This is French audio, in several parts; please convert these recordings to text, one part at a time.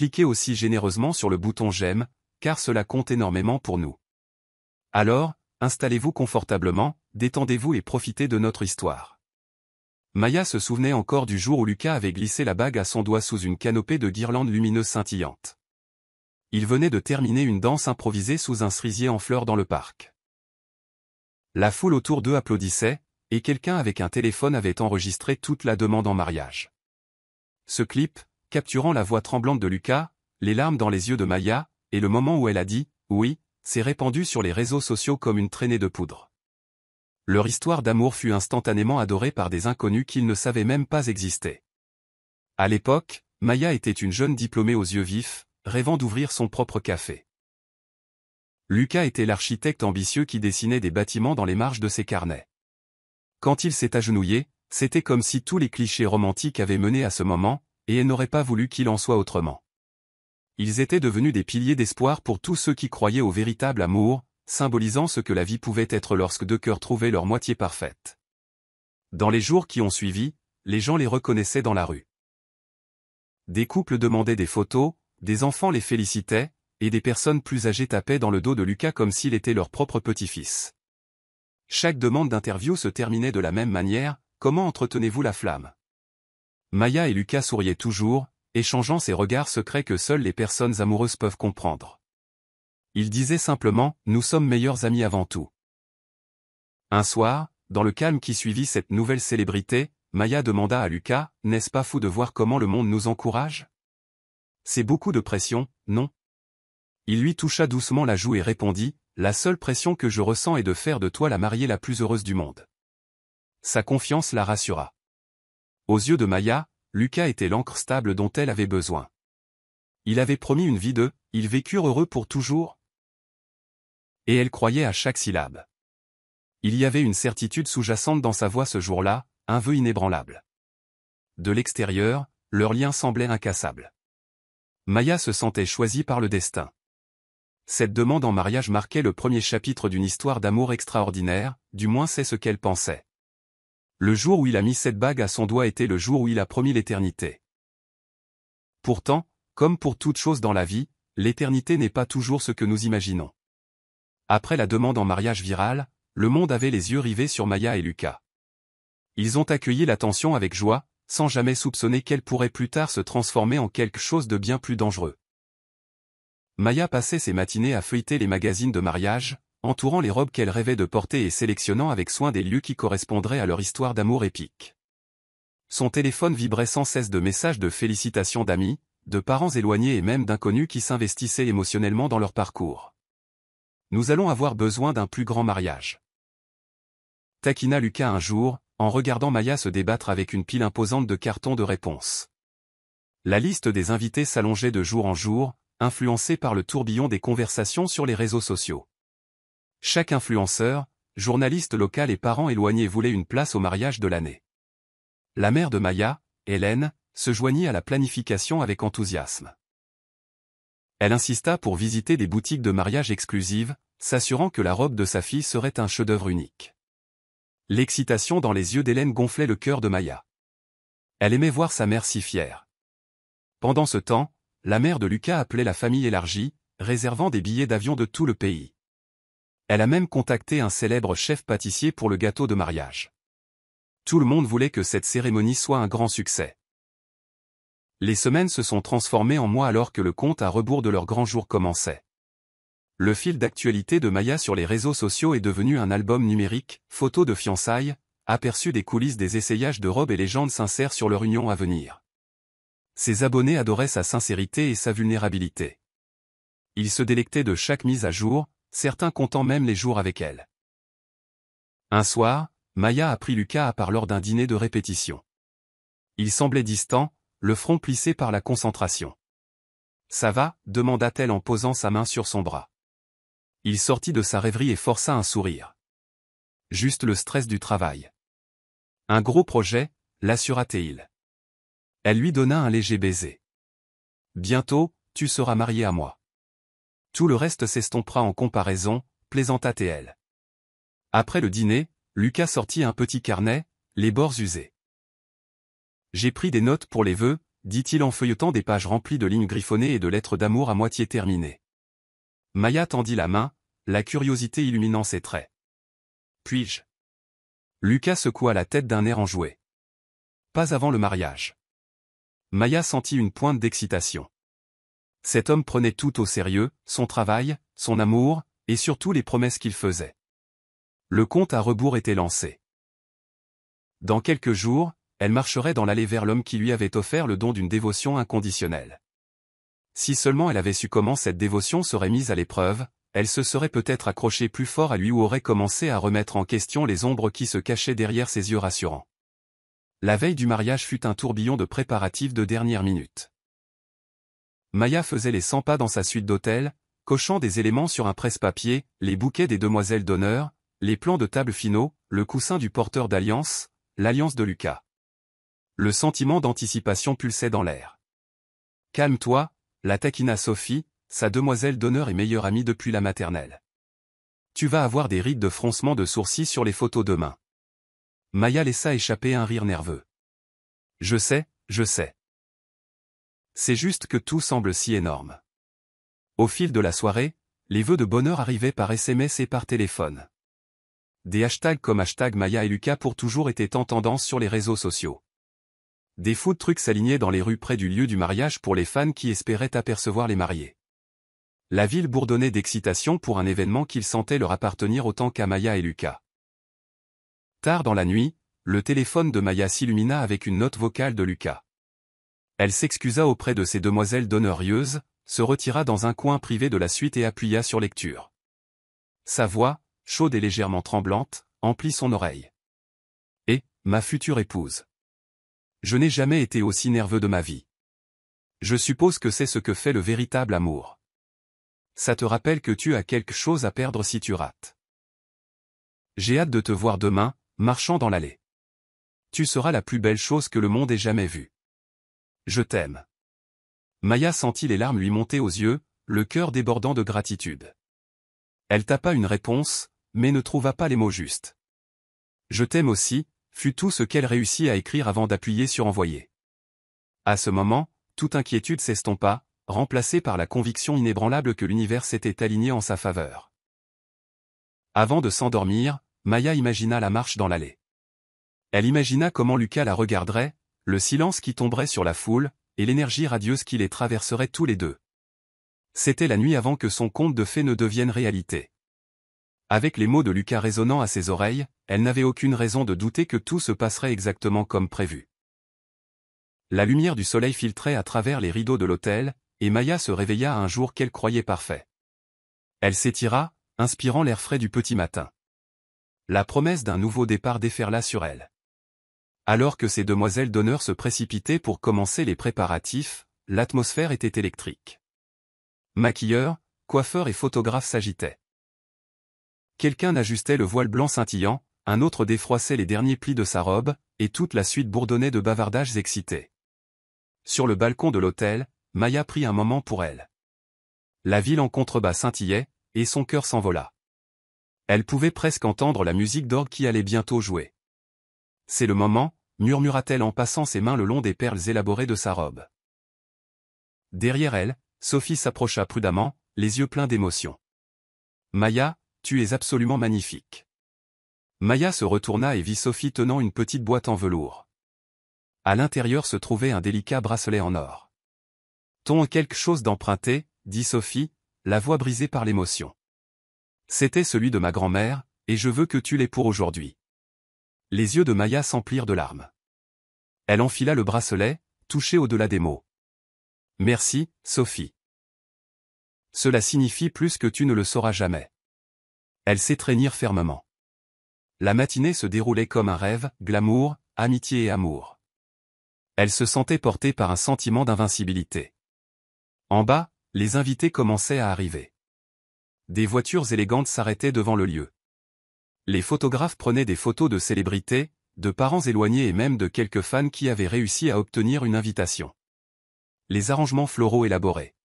cliquez aussi généreusement sur le bouton j'aime, car cela compte énormément pour nous. Alors, installez-vous confortablement, détendez-vous et profitez de notre histoire. Maya se souvenait encore du jour où Lucas avait glissé la bague à son doigt sous une canopée de guirlandes lumineuses scintillantes. Il venait de terminer une danse improvisée sous un cerisier en fleurs dans le parc. La foule autour d'eux applaudissait, et quelqu'un avec un téléphone avait enregistré toute la demande en mariage. Ce clip, capturant la voix tremblante de Lucas, les larmes dans les yeux de Maya, et le moment où elle a dit « oui », s'est répandu sur les réseaux sociaux comme une traînée de poudre. Leur histoire d'amour fut instantanément adorée par des inconnus qu'ils ne savaient même pas exister. À l'époque, Maya était une jeune diplômée aux yeux vifs, rêvant d'ouvrir son propre café. Lucas était l'architecte ambitieux qui dessinait des bâtiments dans les marges de ses carnets. Quand il s'est agenouillé, c'était comme si tous les clichés romantiques avaient mené à ce moment, et elle n'aurait pas voulu qu'il en soit autrement. Ils étaient devenus des piliers d'espoir pour tous ceux qui croyaient au véritable amour, symbolisant ce que la vie pouvait être lorsque deux cœurs trouvaient leur moitié parfaite. Dans les jours qui ont suivi, les gens les reconnaissaient dans la rue. Des couples demandaient des photos, des enfants les félicitaient, et des personnes plus âgées tapaient dans le dos de Lucas comme s'il était leur propre petit-fils. Chaque demande d'interview se terminait de la même manière, « Comment entretenez-vous la flamme ?» Maya et Lucas souriaient toujours, échangeant ces regards secrets que seules les personnes amoureuses peuvent comprendre. Ils disaient simplement « Nous sommes meilleurs amis avant tout ». Un soir, dans le calme qui suivit cette nouvelle célébrité, Maya demanda à Lucas « N'est-ce pas fou de voir comment le monde nous encourage ? C'est beaucoup de pression, non ?» Il lui toucha doucement la joue et répondit « La seule pression que je ressens est de faire de toi la mariée la plus heureuse du monde. » Sa confiance la rassura. Aux yeux de Maya, Lucas était l'ancre stable dont elle avait besoin. Il avait promis une vie d'eux, ils vécurent heureux pour toujours. Et elle croyait à chaque syllabe. Il y avait une certitude sous-jacente dans sa voix ce jour-là, un vœu inébranlable. De l'extérieur, leur lien semblait incassable. Maya se sentait choisie par le destin. Cette demande en mariage marquait le premier chapitre d'une histoire d'amour extraordinaire, du moins c'est ce qu'elle pensait. Le jour où il a mis cette bague à son doigt était le jour où il a promis l'éternité. Pourtant, comme pour toute chose dans la vie, l'éternité n'est pas toujours ce que nous imaginons. Après la demande en mariage virale, le monde avait les yeux rivés sur Maya et Lucas. Ils ont accueilli l'attention avec joie, sans jamais soupçonner qu'elle pourrait plus tard se transformer en quelque chose de bien plus dangereux. Maya passait ses matinées à feuilleter les magazines de mariage, entourant les robes qu'elle rêvait de porter et sélectionnant avec soin des lieux qui correspondraient à leur histoire d'amour épique. Son téléphone vibrait sans cesse de messages de félicitations d'amis, de parents éloignés et même d'inconnus qui s'investissaient émotionnellement dans leur parcours. Nous allons avoir besoin d'un plus grand mariage. Taquina Lucas un jour, en regardant Maya se débattre avec une pile imposante de cartons de réponses. La liste des invités s'allongeait de jour en jour, influencée par le tourbillon des conversations sur les réseaux sociaux. Chaque influenceur, journaliste local et parent éloigné voulait une place au mariage de l'année. La mère de Maya, Hélène, se joignit à la planification avec enthousiasme. Elle insista pour visiter des boutiques de mariage exclusives, s'assurant que la robe de sa fille serait un chef-d'œuvre unique. L'excitation dans les yeux d'Hélène gonflait le cœur de Maya. Elle aimait voir sa mère si fière. Pendant ce temps, la mère de Lucas appelait la famille élargie, réservant des billets d'avion de tout le pays. Elle a même contacté un célèbre chef pâtissier pour le gâteau de mariage. Tout le monde voulait que cette cérémonie soit un grand succès. Les semaines se sont transformées en mois alors que le compte à rebours de leur grand jour commençait. Le fil d'actualité de Maya sur les réseaux sociaux est devenu un album numérique, photos de fiançailles, aperçus des coulisses des essayages de robes et légendes sincères sur leur union à venir. Ses abonnés adoraient sa sincérité et sa vulnérabilité. Ils se délectaient de chaque mise à jour, certains comptant même les jours avec elle. Un soir, Maya a pris Lucas à part lors d'un dîner de répétition. Il semblait distant, le front plissé par la concentration. « Ça va ?» demanda-t-elle en posant sa main sur son bras. Il sortit de sa rêverie et força un sourire. Juste le stress du travail. Un gros projet, l'assura-t-il. Elle lui donna un léger baiser. Bientôt, tu seras marié à moi. Tout le reste s'estompera en comparaison, plaisanta-t-elle. Après le dîner, Lucas sortit un petit carnet, les bords usés. J'ai pris des notes pour les vœux, dit-il en feuilletant des pages remplies de lignes griffonnées et de lettres d'amour à moitié terminées. Maya tendit la main, la curiosité illuminant ses traits. Puis-je? Lucas secoua la tête d'un air enjoué. Pas avant le mariage. Maya sentit une pointe d'excitation. Cet homme prenait tout au sérieux, son travail, son amour, et surtout les promesses qu'il faisait. Le compte à rebours était lancé. Dans quelques jours, elle marcherait dans l'allée vers l'homme qui lui avait offert le don d'une dévotion inconditionnelle. Si seulement elle avait su comment cette dévotion serait mise à l'épreuve, elle se serait peut-être accrochée plus fort à lui ou aurait commencé à remettre en question les ombres qui se cachaient derrière ses yeux rassurants. La veille du mariage fut un tourbillon de préparatifs de dernière minute. Maya faisait les 100 pas dans sa suite d'hôtel, cochant des éléments sur un presse-papier, les bouquets des demoiselles d'honneur, les plans de table finaux, le coussin du porteur d'alliance, l'alliance de Lucas. Le sentiment d'anticipation pulsait dans l'air. « Calme-toi », la taquina Sophie, sa demoiselle d'honneur et meilleure amie depuis la maternelle. « Tu vas avoir des rides de froncement de sourcils sur les photos demain. » Maya laissa échapper un rire nerveux. « Je sais, je sais. C'est juste que tout semble si énorme. » Au fil de la soirée, les vœux de bonheur arrivaient par SMS et par téléphone. Des hashtags comme hashtag Maya et Lucas pour toujours étaient en tendance sur les réseaux sociaux. Des food trucks s'alignaient dans les rues près du lieu du mariage pour les fans qui espéraient apercevoir les mariés. La ville bourdonnait d'excitation pour un événement qu'ils sentaient leur appartenir autant qu'à Maya et Lucas. Tard dans la nuit, le téléphone de Maya s'illumina avec une note vocale de Lucas. Elle s'excusa auprès de ses demoiselles d'honneurieuses, se retira dans un coin privé de la suite et appuya sur lecture. Sa voix, chaude et légèrement tremblante, emplit son oreille. « Et, ma future épouse. Je n'ai jamais été aussi nerveux de ma vie. Je suppose que c'est ce que fait le véritable amour. Ça te rappelle que tu as quelque chose à perdre si tu rates. J'ai hâte de te voir demain, marchant dans l'allée. Tu seras la plus belle chose que le monde ait jamais vue. Je t'aime. » Maya sentit les larmes lui monter aux yeux, le cœur débordant de gratitude. Elle tapa une réponse, mais ne trouva pas les mots justes. « Je t'aime aussi », fut tout ce qu'elle réussit à écrire avant d'appuyer sur envoyer. À ce moment, toute inquiétude s'estompa, remplacée par la conviction inébranlable que l'univers s'était aligné en sa faveur. Avant de s'endormir, Maya imagina la marche dans l'allée. Elle imagina comment Lucas la regarderait, le silence qui tomberait sur la foule, et l'énergie radieuse qui les traverserait tous les deux. C'était la nuit avant que son conte de fées ne devienne réalité. Avec les mots de Lucas résonnant à ses oreilles, elle n'avait aucune raison de douter que tout se passerait exactement comme prévu. La lumière du soleil filtrait à travers les rideaux de l'hôtel, et Maya se réveilla à un jour qu'elle croyait parfait. Elle s'étira, inspirant l'air frais du petit matin. La promesse d'un nouveau départ déferla sur elle. Alors que ses demoiselles d'honneur se précipitaient pour commencer les préparatifs, l'atmosphère était électrique. Maquilleurs, coiffeurs et photographes s'agitaient. Quelqu'un ajustait le voile blanc scintillant, un autre défroissait les derniers plis de sa robe, et toute la suite bourdonnait de bavardages excités. Sur le balcon de l'hôtel, Maya prit un moment pour elle. La ville en contrebas scintillait, et son cœur s'envola. Elle pouvait presque entendre la musique d'orgue qui allait bientôt jouer. « C'est le moment », murmura-t-elle en passant ses mains le long des perles élaborées de sa robe. Derrière elle, Sophie s'approcha prudemment, les yeux pleins d'émotion. « Maya, tu es absolument magnifique. » Maya se retourna et vit Sophie tenant une petite boîte en velours. À l'intérieur se trouvait un délicat bracelet en or. « Ton quelque chose d'emprunté, » dit Sophie, la voix brisée par l'émotion. « C'était celui de ma grand-mère, et je veux que tu l'aies pour aujourd'hui. » Les yeux de Maya s'emplirent de larmes. Elle enfila le bracelet, touchée au-delà des mots. « Merci, Sophie. Cela signifie plus que tu ne le sauras jamais. » Elles s'étreignirent fermement. La matinée se déroulait comme un rêve, glamour, amitié et amour. Elle se sentait portée par un sentiment d'invincibilité. En bas, les invités commençaient à arriver. Des voitures élégantes s'arrêtaient devant le lieu. Les photographes prenaient des photos de célébrités, de parents éloignés et même de quelques fans qui avaient réussi à obtenir une invitation. Les arrangements floraux élaborés.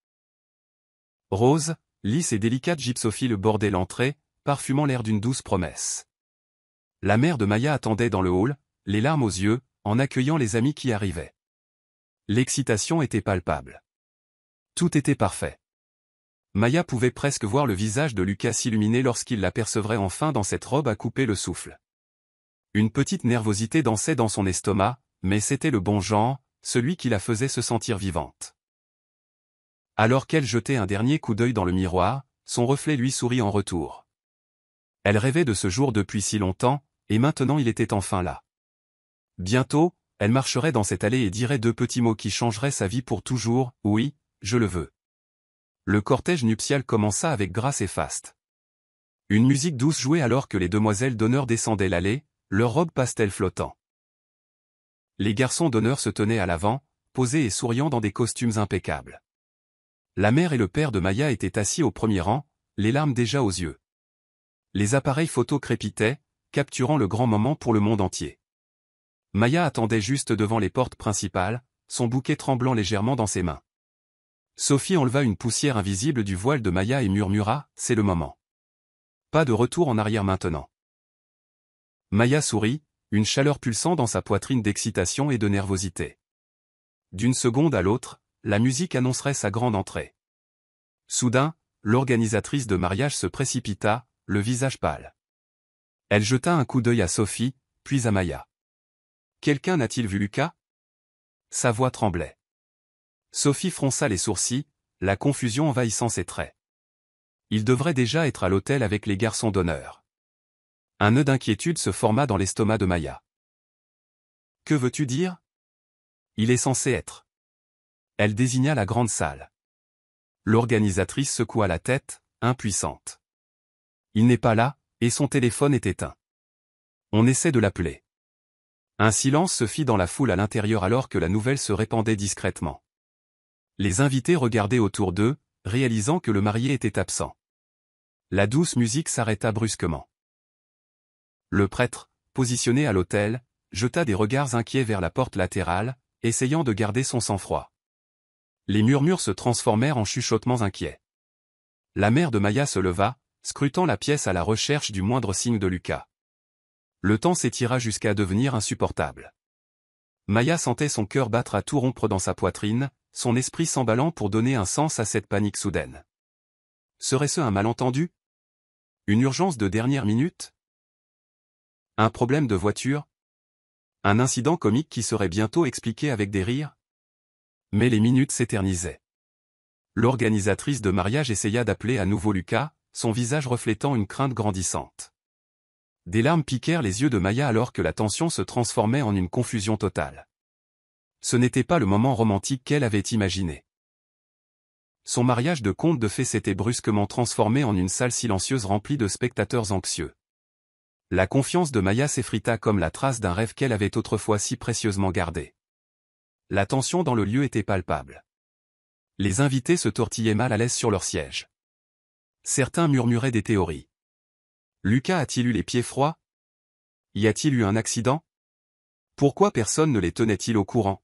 Rose, lisse et délicate gypsophile bordaient l'entrée, parfumant l'air d'une douce promesse. La mère de Maya attendait dans le hall, les larmes aux yeux, en accueillant les amis qui arrivaient. L'excitation était palpable. Tout était parfait. Maya pouvait presque voir le visage de Lucas s'illuminer lorsqu'il l'apercevrait enfin dans cette robe à couper le souffle. Une petite nervosité dansait dans son estomac, mais c'était le bon genre, celui qui la faisait se sentir vivante. Alors qu'elle jetait un dernier coup d'œil dans le miroir, son reflet lui sourit en retour. Elle rêvait de ce jour depuis si longtemps, et maintenant il était enfin là. Bientôt, elle marcherait dans cette allée et dirait 2 petits mots qui changeraient sa vie pour toujours, oui, je le veux. Le cortège nuptial commença avec grâce et faste. Une musique douce jouait alors que les demoiselles d'honneur descendaient l'allée, leurs robes pastel flottant. Les garçons d'honneur se tenaient à l'avant, posés et souriant dans des costumes impeccables. La mère et le père de Maya étaient assis au premier rang, les larmes déjà aux yeux. Les appareils photo crépitaient, capturant le grand moment pour le monde entier. Maya attendait juste devant les portes principales, son bouquet tremblant légèrement dans ses mains. Sophie enleva une poussière invisible du voile de Maya et murmura, « C'est le moment. Pas de retour en arrière maintenant. » Maya sourit, une chaleur pulsant dans sa poitrine d'excitation et de nervosité. D'une seconde à l'autre, la musique annoncerait sa grande entrée. Soudain, l'organisatrice de mariage se précipita, le visage pâle. Elle jeta un coup d'œil à Sophie, puis à Maya. « Quelqu'un n'a-t-il vu Lucas ?» Sa voix tremblait. Sophie fronça les sourcils, la confusion envahissant ses traits. Il devrait déjà être à l'hôtel avec les garçons d'honneur. Un nœud d'inquiétude se forma dans l'estomac de Maya. « Que veux-tu dire ? Il est censé être. » Elle désigna la grande salle. L'organisatrice secoua la tête, impuissante. Il n'est pas là, et son téléphone est éteint. On essaie de l'appeler. Un silence se fit dans la foule à l'intérieur alors que la nouvelle se répandait discrètement. Les invités regardaient autour d'eux, réalisant que le marié était absent. La douce musique s'arrêta brusquement. Le prêtre, positionné à l'autel, jeta des regards inquiets vers la porte latérale, essayant de garder son sang-froid. Les murmures se transformèrent en chuchotements inquiets. La mère de Maya se leva, scrutant la pièce à la recherche du moindre signe de Lucas. Le temps s'étira jusqu'à devenir insupportable. Maya sentait son cœur battre à tout rompre dans sa poitrine, son esprit s'emballant pour donner un sens à cette panique soudaine. Serait-ce un malentendu? Une urgence de dernière minute? Un problème de voiture? Un incident comique qui serait bientôt expliqué avec des rires? Mais les minutes s'éternisaient. L'organisatrice de mariage essaya d'appeler à nouveau Lucas, son visage reflétant une crainte grandissante. Des larmes piquèrent les yeux de Maya alors que la tension se transformait en une confusion totale. Ce n'était pas le moment romantique qu'elle avait imaginé. Son mariage de conte de fées s'était brusquement transformé en une salle silencieuse remplie de spectateurs anxieux. La confiance de Maya s'effrita comme la trace d'un rêve qu'elle avait autrefois si précieusement gardé. La tension dans le lieu était palpable. Les invités se tortillaient mal à l'aise sur leur siège. Certains murmuraient des théories. Lucas a-t-il eu les pieds froids? Y a-t-il eu un accident? Pourquoi personne ne les tenait-il au courant?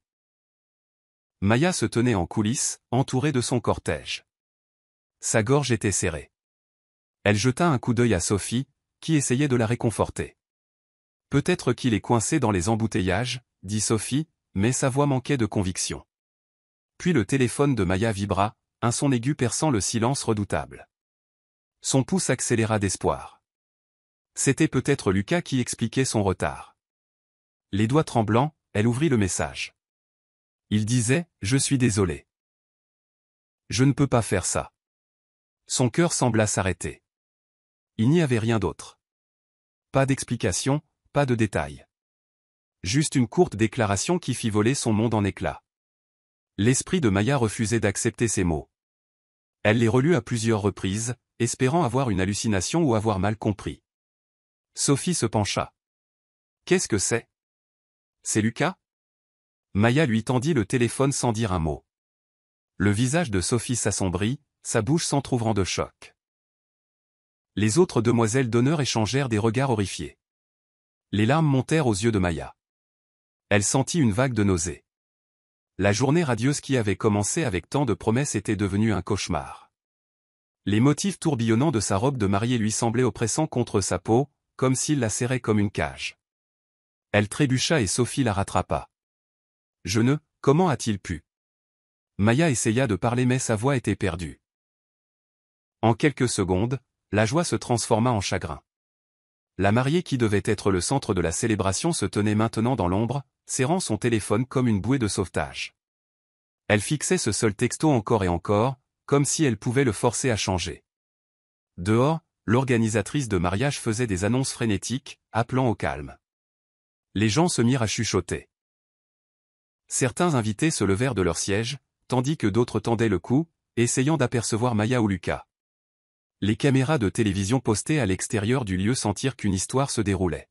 Maya se tenait en coulisses, entourée de son cortège. Sa gorge était serrée. Elle jeta un coup d'œil à Sophie, qui essayait de la réconforter. « Peut-être qu'il est coincé dans les embouteillages, » dit Sophie, mais sa voix manquait de conviction. Puis le téléphone de Maya vibra, un son aigu perçant le silence redoutable. Son pouce accéléra d'espoir. C'était peut-être Lucas qui expliquait son retard. Les doigts tremblants, elle ouvrit le message. Il disait « Je suis désolé. Je ne peux pas faire ça. » Son cœur sembla s'arrêter. Il n'y avait rien d'autre. Pas d'explication, pas de détails. Juste une courte déclaration qui fit voler son monde en éclats. L'esprit de Maya refusait d'accepter ces mots. Elle les relut à plusieurs reprises, espérant avoir une hallucination ou avoir mal compris. Sophie se pencha. « Qu'est-ce que c'est? C'est Lucas ?» Maya lui tendit le téléphone sans dire un mot. Le visage de Sophie s'assombrit, sa bouche s'entr'ouvrant de choc. Les autres demoiselles d'honneur échangèrent des regards horrifiés. Les larmes montèrent aux yeux de Maya. Elle sentit une vague de nausée. La journée radieuse qui avait commencé avec tant de promesses était devenue un cauchemar. Les motifs tourbillonnants de sa robe de mariée lui semblaient oppressants contre sa peau, comme s'il la serrait comme une cage. Elle trébucha et Sophie la rattrapa. « Je ne Comment a-t-il pu? Maya essaya de parler mais sa voix était perdue. En quelques secondes, la joie se transforma en chagrin. La mariée qui devait être le centre de la célébration se tenait maintenant dans l'ombre, serrant son téléphone comme une bouée de sauvetage. Elle fixait ce seul texto encore et encore, comme si elle pouvait le forcer à changer. Dehors, l'organisatrice de mariage faisait des annonces frénétiques, appelant au calme. Les gens se mirent à chuchoter. Certains invités se levèrent de leur siège, tandis que d'autres tendaient le cou, essayant d'apercevoir Maya ou Lucas. Les caméras de télévision postées à l'extérieur du lieu sentirent qu'une histoire se déroulait.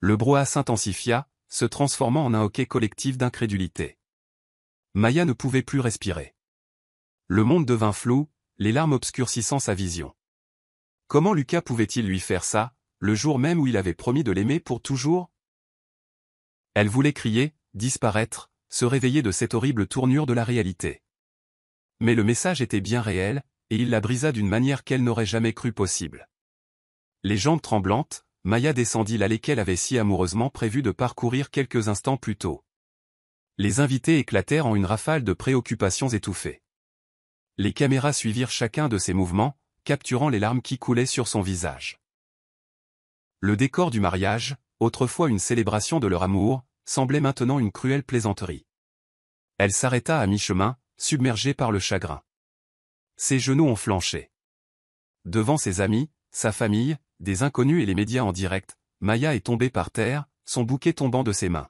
Le brouhaha s'intensifia, se transformant en un hoquet collectif d'incrédulité. Maya ne pouvait plus respirer. Le monde devint flou, les larmes obscurcissant sa vision. Comment Lucas pouvait-il lui faire ça, le jour même où il avait promis de l'aimer pour toujours? Elle voulait crier, disparaître, se réveiller de cette horrible tournure de la réalité. Mais le message était bien réel, et il la brisa d'une manière qu'elle n'aurait jamais cru possible. Les jambes tremblantes, Maya descendit l'allée qu'elle avait si amoureusement prévu de parcourir quelques instants plus tôt. Les invités éclatèrent en une rafale de préoccupations étouffées. Les caméras suivirent chacun de ses mouvements, capturant les larmes qui coulaient sur son visage. Le décor du mariage, autrefois une célébration de leur amour, semblait maintenant une cruelle plaisanterie. Elle s'arrêta à mi-chemin, submergée par le chagrin. Ses genoux ont flanché. Devant ses amis, sa famille, des inconnus et les médias en direct, Maya est tombée par terre, son bouquet tombant de ses mains.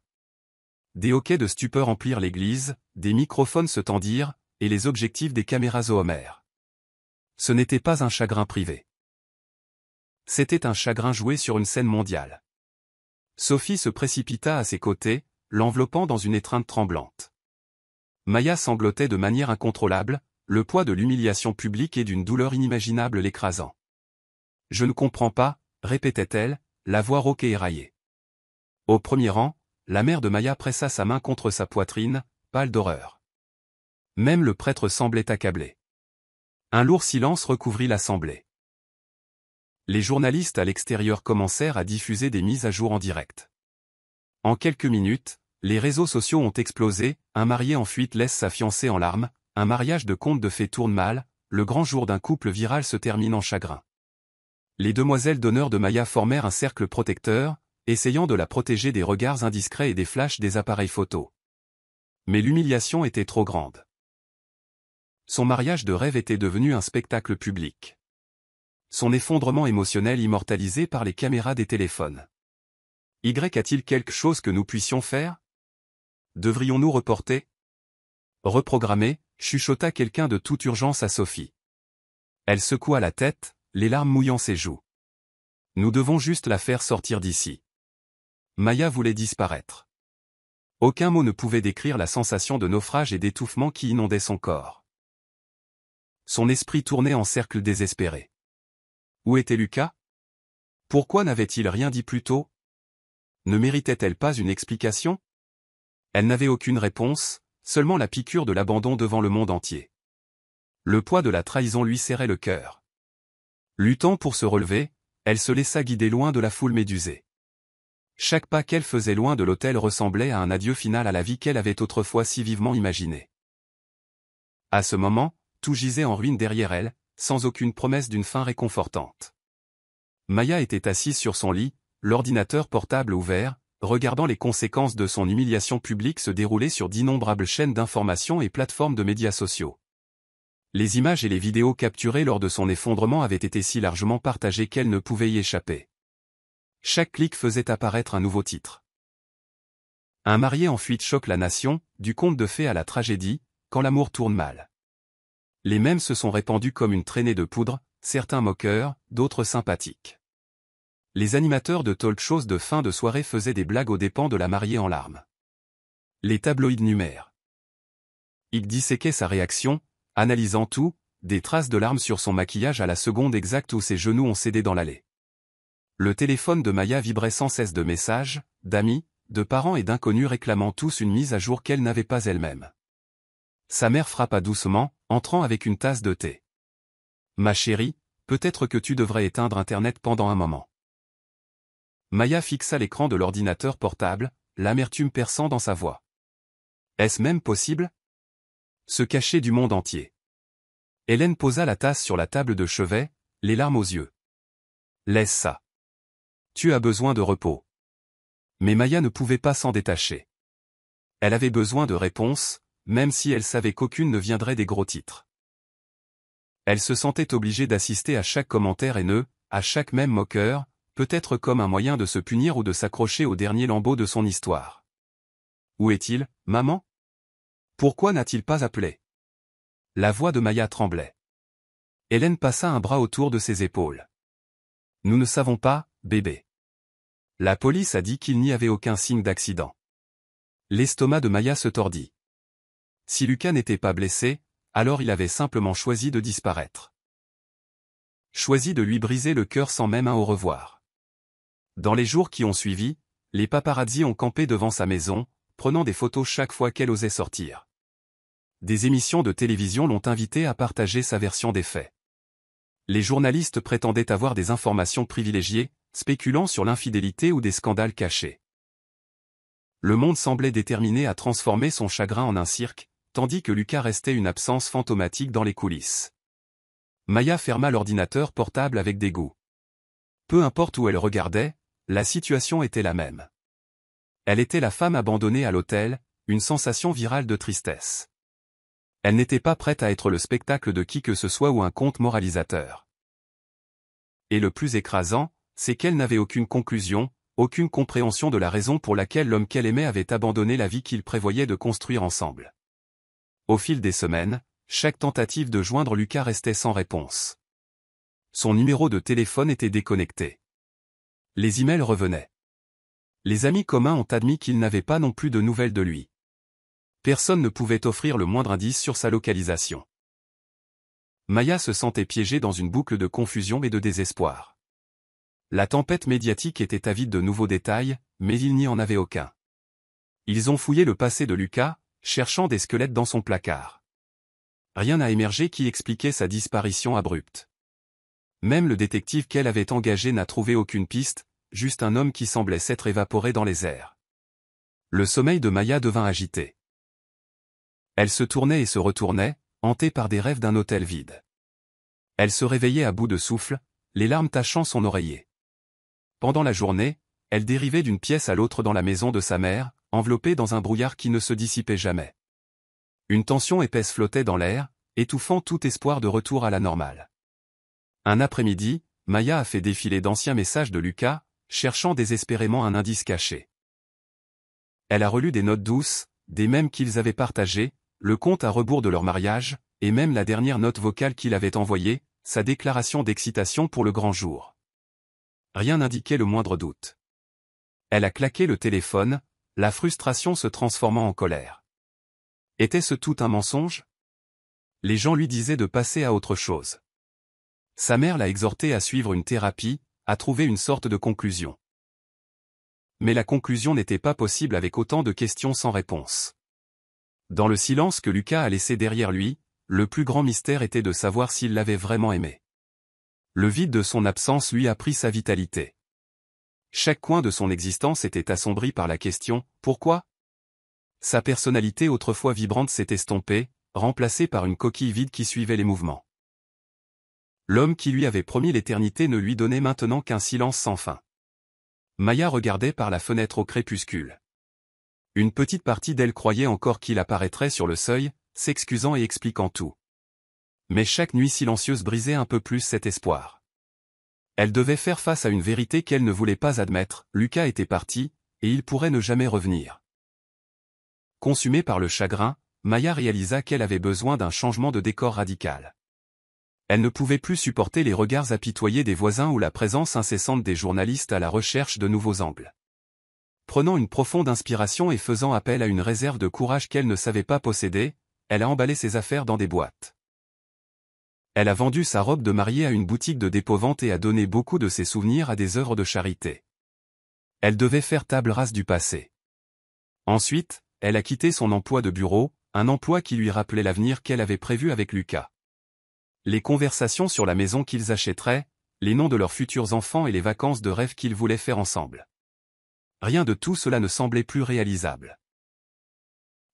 Des hoquets de stupeur emplirent l'église, des microphones se tendirent, et les objectifs des caméras zoomèrent. Ce n'était pas un chagrin privé. C'était un chagrin joué sur une scène mondiale. Sophie se précipita à ses côtés, l'enveloppant dans une étreinte tremblante. Maya sanglotait de manière incontrôlable, le poids de l'humiliation publique et d'une douleur inimaginable l'écrasant. « Je ne comprends pas », répétait-elle, la voix rauque et éraillée. Au premier rang, la mère de Maya pressa sa main contre sa poitrine, pâle d'horreur. Même le prêtre semblait accablé. Un lourd silence recouvrit l'assemblée. Les journalistes à l'extérieur commencèrent à diffuser des mises à jour en direct. En quelques minutes, les réseaux sociaux ont explosé, un marié en fuite laisse sa fiancée en larmes, un mariage de conte de fées tourne mal, le grand jour d'un couple viral se termine en chagrin. Les demoiselles d'honneur de Maya formèrent un cercle protecteur, essayant de la protéger des regards indiscrets et des flashs des appareils photos. Mais l'humiliation était trop grande. Son mariage de rêve était devenu un spectacle public. Son effondrement émotionnel immortalisé par les caméras des téléphones. A-t-il quelque chose que nous puissions faire? Devrions-nous reporter? Reprogrammer, chuchota quelqu'un de toute urgence à Sophie. Elle secoua la tête, les larmes mouillant ses joues. Nous devons juste la faire sortir d'ici. Maya voulait disparaître. Aucun mot ne pouvait décrire la sensation de naufrage et d'étouffement qui inondait son corps. Son esprit tournait en cercle désespéré. Où était Lucas? Pourquoi n'avait-il rien dit plus tôt? Ne méritait-elle pas une explication? Elle n'avait aucune réponse, seulement la piqûre de l'abandon devant le monde entier. Le poids de la trahison lui serrait le cœur. Luttant pour se relever, elle se laissa guider loin de la foule médusée. Chaque pas qu'elle faisait loin de l'hôtel ressemblait à un adieu final à la vie qu'elle avait autrefois si vivement imaginée. À ce moment, tout gisait en ruine derrière elle, sans aucune promesse d'une fin réconfortante. Maya était assise sur son lit, l'ordinateur portable ouvert, regardant les conséquences de son humiliation publique se dérouler sur d'innombrables chaînes d'information et plateformes de médias sociaux. Les images et les vidéos capturées lors de son effondrement avaient été si largement partagées qu'elle ne pouvait y échapper. Chaque clic faisait apparaître un nouveau titre. Un marié en fuite choque la nation, du conte de fées à la tragédie, quand l'amour tourne mal. Les mèmes se sont répandus comme une traînée de poudre, certains moqueurs, d'autres sympathiques. Les animateurs de talk-shows de fin de soirée faisaient des blagues aux dépens de la mariée en larmes. Les tabloïds numèrent. Ils disséquaient sa réaction, analysant tout, des traces de larmes sur son maquillage à la seconde exacte où ses genoux ont cédé dans l'allée. Le téléphone de Maya vibrait sans cesse de messages, d'amis, de parents et d'inconnus réclamant tous une mise à jour qu'elle n'avait pas elle-même. Sa mère frappa doucement, entrant avec une tasse de thé. « Ma chérie, peut-être que tu devrais éteindre Internet pendant un moment. » Maya fixa l'écran de l'ordinateur portable, l'amertume perçant dans sa voix. Est-ce même possible? Se cacher du monde entier. Hélène posa la tasse sur la table de chevet, les larmes aux yeux. Laisse ça. Tu as besoin de repos. Mais Maya ne pouvait pas s'en détacher. Elle avait besoin de réponses, même si elle savait qu'aucune ne viendrait des gros titres. Elle se sentait obligée d'assister à chaque commentaire haineux, à chaque mème moqueur, peut-être comme un moyen de se punir ou de s'accrocher au dernier lambeau de son histoire. Où est-il, maman? Pourquoi n'a-t-il pas appelé? La voix de Maya tremblait. Hélène passa un bras autour de ses épaules. Nous ne savons pas, bébé. La police a dit qu'il n'y avait aucun signe d'accident. L'estomac de Maya se tordit. Si Lucas n'était pas blessé, alors il avait simplement choisi de disparaître. Choisi de lui briser le cœur sans même un au revoir. Dans les jours qui ont suivi, les paparazzis ont campé devant sa maison, prenant des photos chaque fois qu'elle osait sortir. Des émissions de télévision l'ont invité à partager sa version des faits. Les journalistes prétendaient avoir des informations privilégiées, spéculant sur l'infidélité ou des scandales cachés. Le monde semblait déterminé à transformer son chagrin en un cirque, tandis que Lucas restait une absence fantomatique dans les coulisses. Maya ferma l'ordinateur portable avec dégoût. Peu importe où elle regardait, la situation était la même. Elle était la femme abandonnée à l'hôtel, une sensation virale de tristesse. Elle n'était pas prête à être le spectacle de qui que ce soit ou un conte moralisateur. Et le plus écrasant, c'est qu'elle n'avait aucune conclusion, aucune compréhension de la raison pour laquelle l'homme qu'elle aimait avait abandonné la vie qu'ils prévoyaient de construire ensemble. Au fil des semaines, chaque tentative de joindre Lucas restait sans réponse. Son numéro de téléphone était déconnecté. Les emails revenaient. Les amis communs ont admis qu'ils n'avaient pas non plus de nouvelles de lui. Personne ne pouvait offrir le moindre indice sur sa localisation. Maya se sentait piégée dans une boucle de confusion et de désespoir. La tempête médiatique était avide de nouveaux détails, mais il n'y en avait aucun. Ils ont fouillé le passé de Lucas, cherchant des squelettes dans son placard. Rien n'a émergé qui expliquait sa disparition abrupte. Même le détective qu'elle avait engagé n'a trouvé aucune piste, juste un homme qui semblait s'être évaporé dans les airs. Le sommeil de Maya devint agité. Elle se tournait et se retournait, hantée par des rêves d'un hôtel vide. Elle se réveillait à bout de souffle, les larmes tachant son oreiller. Pendant la journée, elle dérivait d'une pièce à l'autre dans la maison de sa mère, enveloppée dans un brouillard qui ne se dissipait jamais. Une tension épaisse flottait dans l'air, étouffant tout espoir de retour à la normale. Un après-midi, Maya a fait défiler d'anciens messages de Lucas, cherchant désespérément un indice caché. Elle a relu des notes douces, des mèmes qu'ils avaient partagés, le compte à rebours de leur mariage, et même la dernière note vocale qu'il avait envoyée, sa déclaration d'excitation pour le grand jour. Rien n'indiquait le moindre doute. Elle a claqué le téléphone, la frustration se transformant en colère. Était-ce tout un mensonge? Les gens lui disaient de passer à autre chose. Sa mère l'a exhorté à suivre une thérapie, à trouver une sorte de conclusion. Mais la conclusion n'était pas possible avec autant de questions sans réponse. Dans le silence que Lucas a laissé derrière lui, le plus grand mystère était de savoir s'il l'avait vraiment aimé. Le vide de son absence lui a pris sa vitalité. Chaque coin de son existence était assombri par la question « Pourquoi ?». Sa personnalité autrefois vibrante s'est estompée, remplacée par une coquille vide qui suivait les mouvements. L'homme qui lui avait promis l'éternité ne lui donnait maintenant qu'un silence sans fin. Maya regardait par la fenêtre au crépuscule. Une petite partie d'elle croyait encore qu'il apparaîtrait sur le seuil, s'excusant et expliquant tout. Mais chaque nuit silencieuse brisait un peu plus cet espoir. Elle devait faire face à une vérité qu'elle ne voulait pas admettre, Lucas était parti, et il pourrait ne jamais revenir. Consumée par le chagrin, Maya réalisa qu'elle avait besoin d'un changement de décor radical. Elle ne pouvait plus supporter les regards apitoyés des voisins ou la présence incessante des journalistes à la recherche de nouveaux angles. Prenant une profonde inspiration et faisant appel à une réserve de courage qu'elle ne savait pas posséder, elle a emballé ses affaires dans des boîtes. Elle a vendu sa robe de mariée à une boutique de dépôt-vente et a donné beaucoup de ses souvenirs à des œuvres de charité. Elle devait faire table rase du passé. Ensuite, elle a quitté son emploi de bureau, un emploi qui lui rappelait l'avenir qu'elle avait prévu avec Lucas. Les conversations sur la maison qu'ils achèteraient, les noms de leurs futurs enfants et les vacances de rêve qu'ils voulaient faire ensemble. Rien de tout cela ne semblait plus réalisable.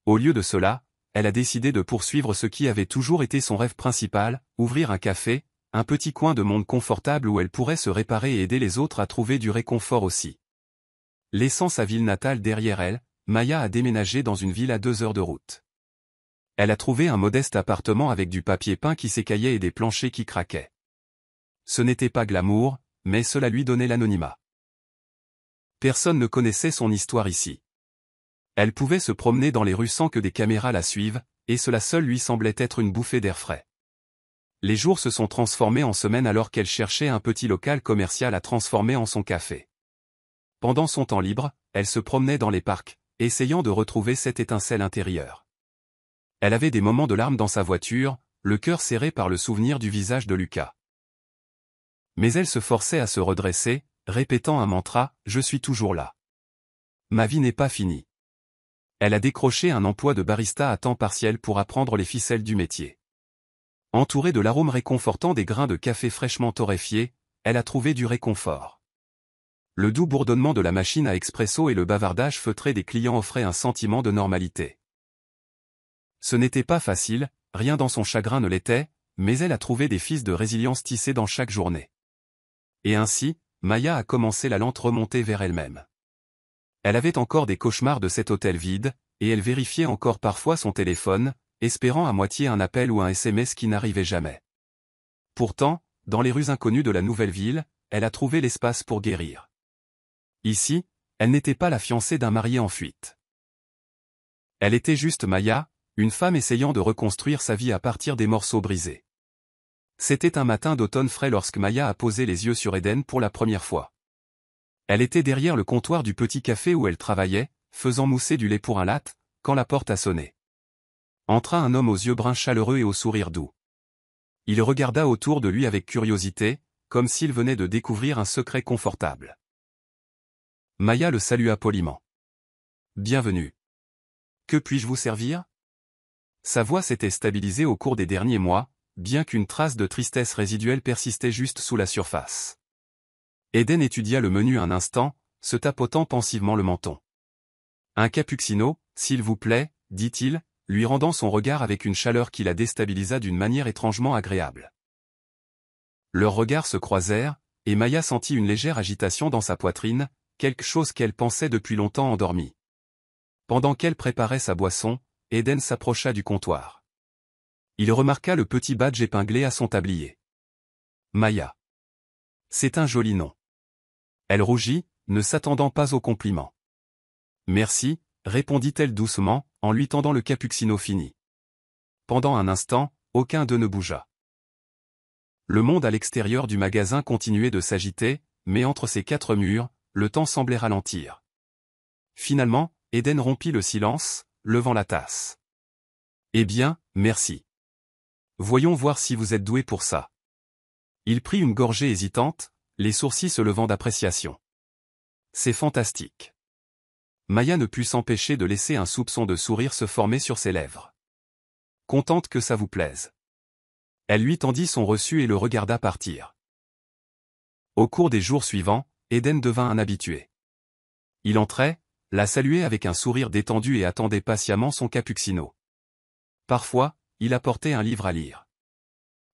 Au lieu de cela, elle a décidé de poursuivre ce qui avait toujours été son rêve principal, ouvrir un café, un petit coin de monde confortable où elle pourrait se réparer et aider les autres à trouver du réconfort aussi. Laissant sa ville natale derrière elle, Maya a déménagé dans une ville à 2 heures de route. Elle a trouvé un modeste appartement avec du papier peint qui s'écaillait et des planchers qui craquaient. Ce n'était pas glamour, mais cela lui donnait l'anonymat. Personne ne connaissait son histoire ici. Elle pouvait se promener dans les rues sans que des caméras la suivent, et cela seul lui semblait être une bouffée d'air frais. Les jours se sont transformés en semaines alors qu'elle cherchait un petit local commercial à transformer en son café. Pendant son temps libre, elle se promenait dans les parcs, essayant de retrouver cette étincelle intérieure. Elle avait des moments de larmes dans sa voiture, le cœur serré par le souvenir du visage de Lucas. Mais elle se forçait à se redresser, répétant un mantra, « Je suis toujours là. Ma vie n'est pas finie. » Elle a décroché un emploi de barista à temps partiel pour apprendre les ficelles du métier. Entourée de l'arôme réconfortant des grains de café fraîchement torréfiés, elle a trouvé du réconfort. Le doux bourdonnement de la machine à expresso et le bavardage feutré des clients offraient un sentiment de normalité. Ce n'était pas facile, rien dans son chagrin ne l'était, mais elle a trouvé des fils de résilience tissés dans chaque journée. Et ainsi, Maya a commencé la lente remontée vers elle-même. Elle avait encore des cauchemars de cet hôtel vide, et elle vérifiait encore parfois son téléphone, espérant à moitié un appel ou un SMS qui n'arrivait jamais. Pourtant, dans les rues inconnues de la nouvelle ville, elle a trouvé l'espace pour guérir. Ici, elle n'était pas la fiancée d'un marié en fuite. Elle était juste Maya, une femme essayant de reconstruire sa vie à partir des morceaux brisés. C'était un matin d'automne frais lorsque Maya a posé les yeux sur Eden pour la première fois. Elle était derrière le comptoir du petit café où elle travaillait, faisant mousser du lait pour un latte, quand la porte a sonné. Entra un homme aux yeux bruns chaleureux et au sourire doux. Il regarda autour de lui avec curiosité, comme s'il venait de découvrir un secret confortable. Maya le salua poliment. « Bienvenue. Que puis-je vous servir ?» Sa voix s'était stabilisée au cours des derniers mois, bien qu'une trace de tristesse résiduelle persistait juste sous la surface. Eden étudia le menu un instant, se tapotant pensivement le menton. « Un cappuccino, s'il vous plaît, dit-il, lui rendant son regard avec une chaleur qui la déstabilisa d'une manière étrangement agréable. Leurs regards se croisèrent, et Maya sentit une légère agitation dans sa poitrine, quelque chose qu'elle pensait depuis longtemps endormie. Pendant qu'elle préparait sa boisson, Eden s'approcha du comptoir. Il remarqua le petit badge épinglé à son tablier. Maya. C'est un joli nom. Elle rougit, ne s'attendant pas au compliment. Merci, répondit-elle doucement, en lui tendant le cappuccino fini. Pendant un instant, aucun d'eux ne bougea. Le monde à l'extérieur du magasin continuait de s'agiter, mais entre ces quatre murs, le temps semblait ralentir. Finalement, Eden rompit le silence, levant la tasse. Eh bien, merci. Voyons voir si vous êtes doué pour ça. Il prit une gorgée hésitante, les sourcils se levant d'appréciation. C'est fantastique. Maya ne put s'empêcher de laisser un soupçon de sourire se former sur ses lèvres. Contente que ça vous plaise. Elle lui tendit son reçu et le regarda partir. Au cours des jours suivants, Eden devint un habitué. Il entrait, la saluait avec un sourire détendu et attendait patiemment son cappuccino. Parfois, il apportait un livre à lire.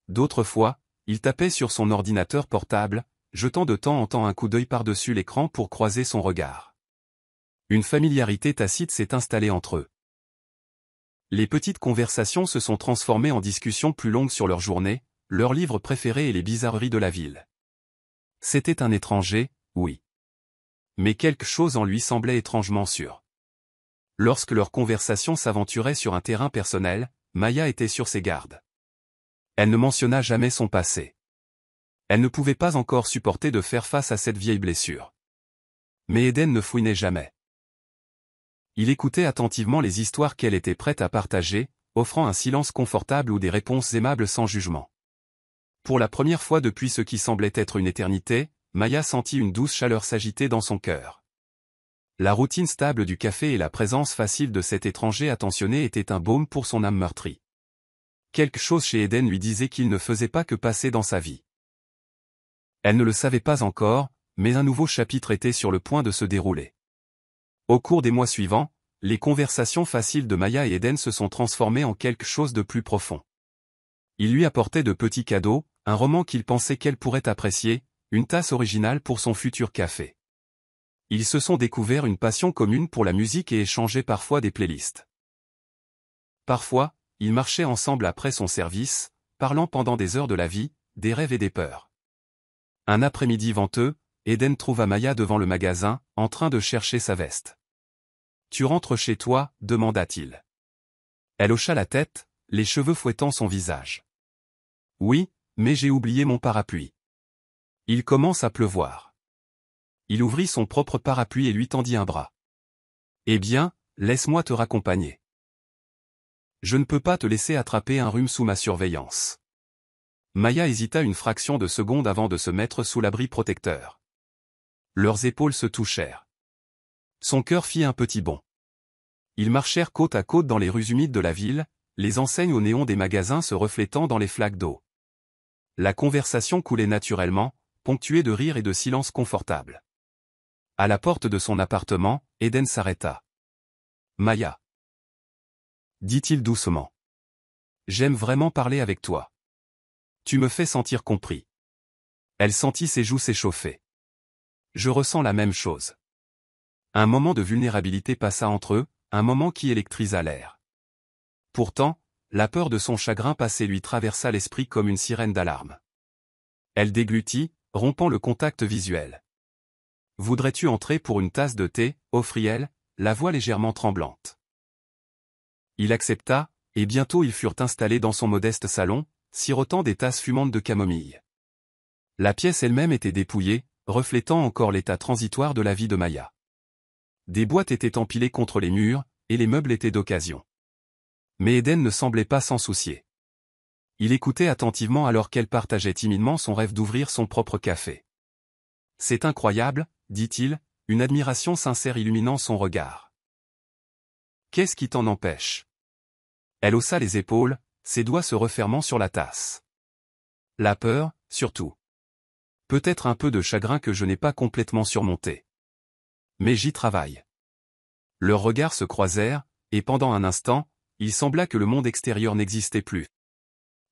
D'autres fois, il tapait sur son ordinateur portable, jetant de temps en temps un coup d'œil par-dessus l'écran pour croiser son regard. Une familiarité tacite s'est installée entre eux. Les petites conversations se sont transformées en discussions plus longues sur leur journée, leurs livres préférés et les bizarreries de la ville. C'était un étranger, oui. Mais quelque chose en lui semblait étrangement sûr. Lorsque leur conversation s'aventurait sur un terrain personnel, Maya était sur ses gardes. Elle ne mentionna jamais son passé. Elle ne pouvait pas encore supporter de faire face à cette vieille blessure. Mais Eden ne fouinait jamais. Il écoutait attentivement les histoires qu'elle était prête à partager, offrant un silence confortable ou des réponses aimables sans jugement. Pour la première fois depuis ce qui semblait être une éternité, Maya sentit une douce chaleur s'agiter dans son cœur. La routine stable du café et la présence facile de cet étranger attentionné étaient un baume pour son âme meurtrie. Quelque chose chez Eden lui disait qu'il ne faisait pas que passer dans sa vie. Elle ne le savait pas encore, mais un nouveau chapitre était sur le point de se dérouler. Au cours des mois suivants, les conversations faciles de Maya et Eden se sont transformées en quelque chose de plus profond. Il lui apportait de petits cadeaux, un roman qu'il pensait qu'elle pourrait apprécier, une tasse originale pour son futur café. Ils se sont découverts une passion commune pour la musique et échangeaient parfois des playlists. Parfois, ils marchaient ensemble après son service, parlant pendant des heures de la vie, des rêves et des peurs. Un après-midi venteux, Eden trouva Maya devant le magasin, en train de chercher sa veste. « Tu rentres chez toi ?» demanda-t-il. Elle hocha la tête, les cheveux fouettant son visage. « Oui, mais j'ai oublié mon parapluie. Il commence à pleuvoir. » Il ouvrit son propre parapluie et lui tendit un bras. « Eh bien, laisse-moi te raccompagner. Je ne peux pas te laisser attraper un rhume sous ma surveillance. » Maya hésita une fraction de seconde avant de se mettre sous l'abri protecteur. Leurs épaules se touchèrent. Son cœur fit un petit bond. Ils marchèrent côte à côte dans les rues humides de la ville, les enseignes au néon des magasins se reflétant dans les flaques d'eau. La conversation coulait naturellement, ponctuée de rires et de silences confortables. À la porte de son appartement, Eden s'arrêta. « Maya, » dit-il doucement. « J'aime vraiment parler avec toi. Tu me fais sentir compris. » Elle sentit ses joues s'échauffer. « Je ressens la même chose. » Un moment de vulnérabilité passa entre eux, un moment qui électrisa l'air. Pourtant, la peur de son chagrin passé lui traversa l'esprit comme une sirène d'alarme. Elle déglutit, rompant le contact visuel. « Voudrais-tu entrer pour une tasse de thé ?» offrit-elle, la voix légèrement tremblante. Il accepta, et bientôt ils furent installés dans son modeste salon, sirotant des tasses fumantes de camomille. La pièce elle-même était dépouillée, reflétant encore l'état transitoire de la vie de Maya. Des boîtes étaient empilées contre les murs, et les meubles étaient d'occasion. Mais Eden ne semblait pas s'en soucier. Il écoutait attentivement alors qu'elle partageait timidement son rêve d'ouvrir son propre café. « C'est incroyable », dit-il, une admiration sincère illuminant son regard. « Qu'est-ce qui t'en empêche ?» Elle haussa les épaules, ses doigts se refermant sur la tasse. « La peur, surtout. Peut-être un peu de chagrin que je n'ai pas complètement surmonté. Mais j'y travaille. » Leurs regards se croisèrent, et pendant un instant, il sembla que le monde extérieur n'existait plus.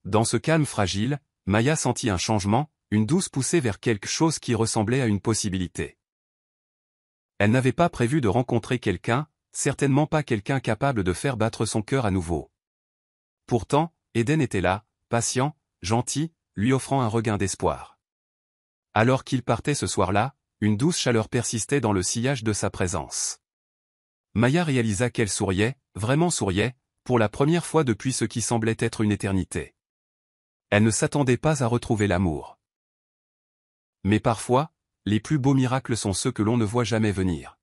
Dans ce calme fragile, Maya sentit un changement, une douce poussée vers quelque chose qui ressemblait à une possibilité. Elle n'avait pas prévu de rencontrer quelqu'un, certainement pas quelqu'un capable de faire battre son cœur à nouveau. Pourtant, Eden était là, patient, gentil, lui offrant un regain d'espoir. Alors qu'il partait ce soir-là, une douce chaleur persistait dans le sillage de sa présence. Maya réalisa qu'elle souriait, vraiment souriait, pour la première fois depuis ce qui semblait être une éternité. Elle ne s'attendait pas à retrouver l'amour. Mais parfois, les plus beaux miracles sont ceux que l'on ne voit jamais venir.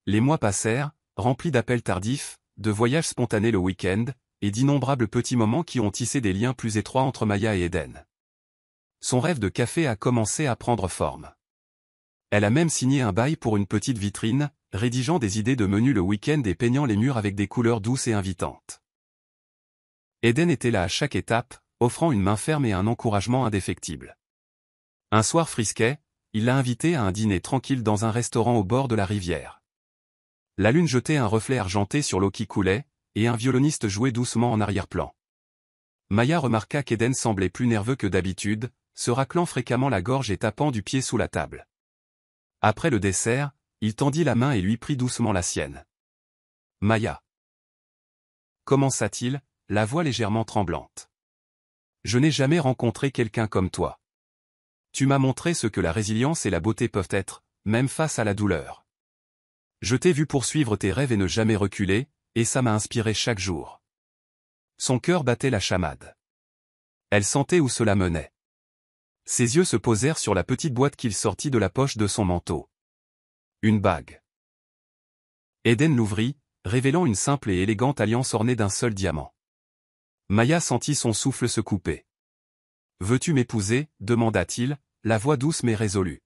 Les mois passèrent, remplis d'appels tardifs, de voyages spontanés le week-end, et d'innombrables petits moments qui ont tissé des liens plus étroits entre Maya et Eden. Son rêve de café a commencé à prendre forme. Elle a même signé un bail pour une petite vitrine, rédigeant des idées de menus le week-end et peignant les murs avec des couleurs douces et invitantes. Eden était là à chaque étape, offrant une main ferme et un encouragement indéfectible. Un soir frisquet, il l'a invitée à un dîner tranquille dans un restaurant au bord de la rivière. La lune jetait un reflet argenté sur l'eau qui coulait, et un violoniste jouait doucement en arrière-plan. Maya remarqua qu'Eden semblait plus nerveux que d'habitude, se raclant fréquemment la gorge et tapant du pied sous la table. Après le dessert, il tendit la main et lui prit doucement la sienne. « Maya. » commença-t-il, la voix légèrement tremblante. « Je n'ai jamais rencontré quelqu'un comme toi. Tu m'as montré ce que la résilience et la beauté peuvent être, même face à la douleur. Je t'ai vu poursuivre tes rêves et ne jamais reculer, et ça m'a inspiré chaque jour. » Son cœur battait la chamade. Elle sentait où cela menait. Ses yeux se posèrent sur la petite boîte qu'il sortit de la poche de son manteau. Une bague. Eden l'ouvrit, révélant une simple et élégante alliance ornée d'un seul diamant. Maya sentit son souffle se couper. « Veux-tu m'épouser » demanda-t-il, la voix douce mais résolue.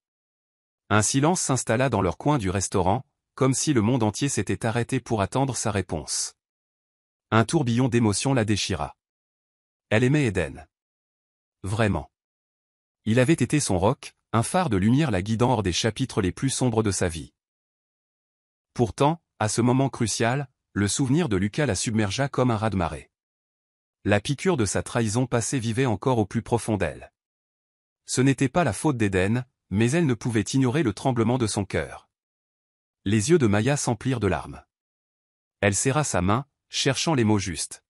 Un silence s'installa dans leur coin du restaurant, comme si le monde entier s'était arrêté pour attendre sa réponse. Un tourbillon d'émotions la déchira. Elle aimait Eden. Vraiment. Il avait été son roc, un phare de lumière la guidant hors des chapitres les plus sombres de sa vie. Pourtant, à ce moment crucial, le souvenir de Lucas la submergea comme un raz-de-marée. La piqûre de sa trahison passée vivait encore au plus profond d'elle. Ce n'était pas la faute d'Eden, mais elle ne pouvait ignorer le tremblement de son cœur. Les yeux de Maya s'emplirent de larmes. Elle serra sa main, cherchant les mots justes.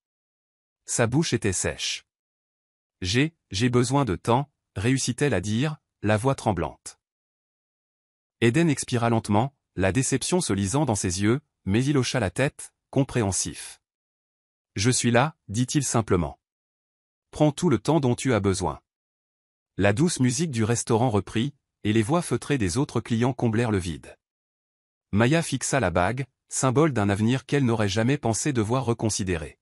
Sa bouche était sèche. J'ai besoin de temps, réussit-elle à dire, la voix tremblante. Eden expira lentement, la déception se lisant dans ses yeux, mais il hocha la tête, compréhensif. Je suis là, dit-il simplement. Prends tout le temps dont tu as besoin. La douce musique du restaurant reprit, et les voix feutrées des autres clients comblèrent le vide. Maya fixa la bague, symbole d'un avenir qu'elle n'aurait jamais pensé devoir reconsidérer.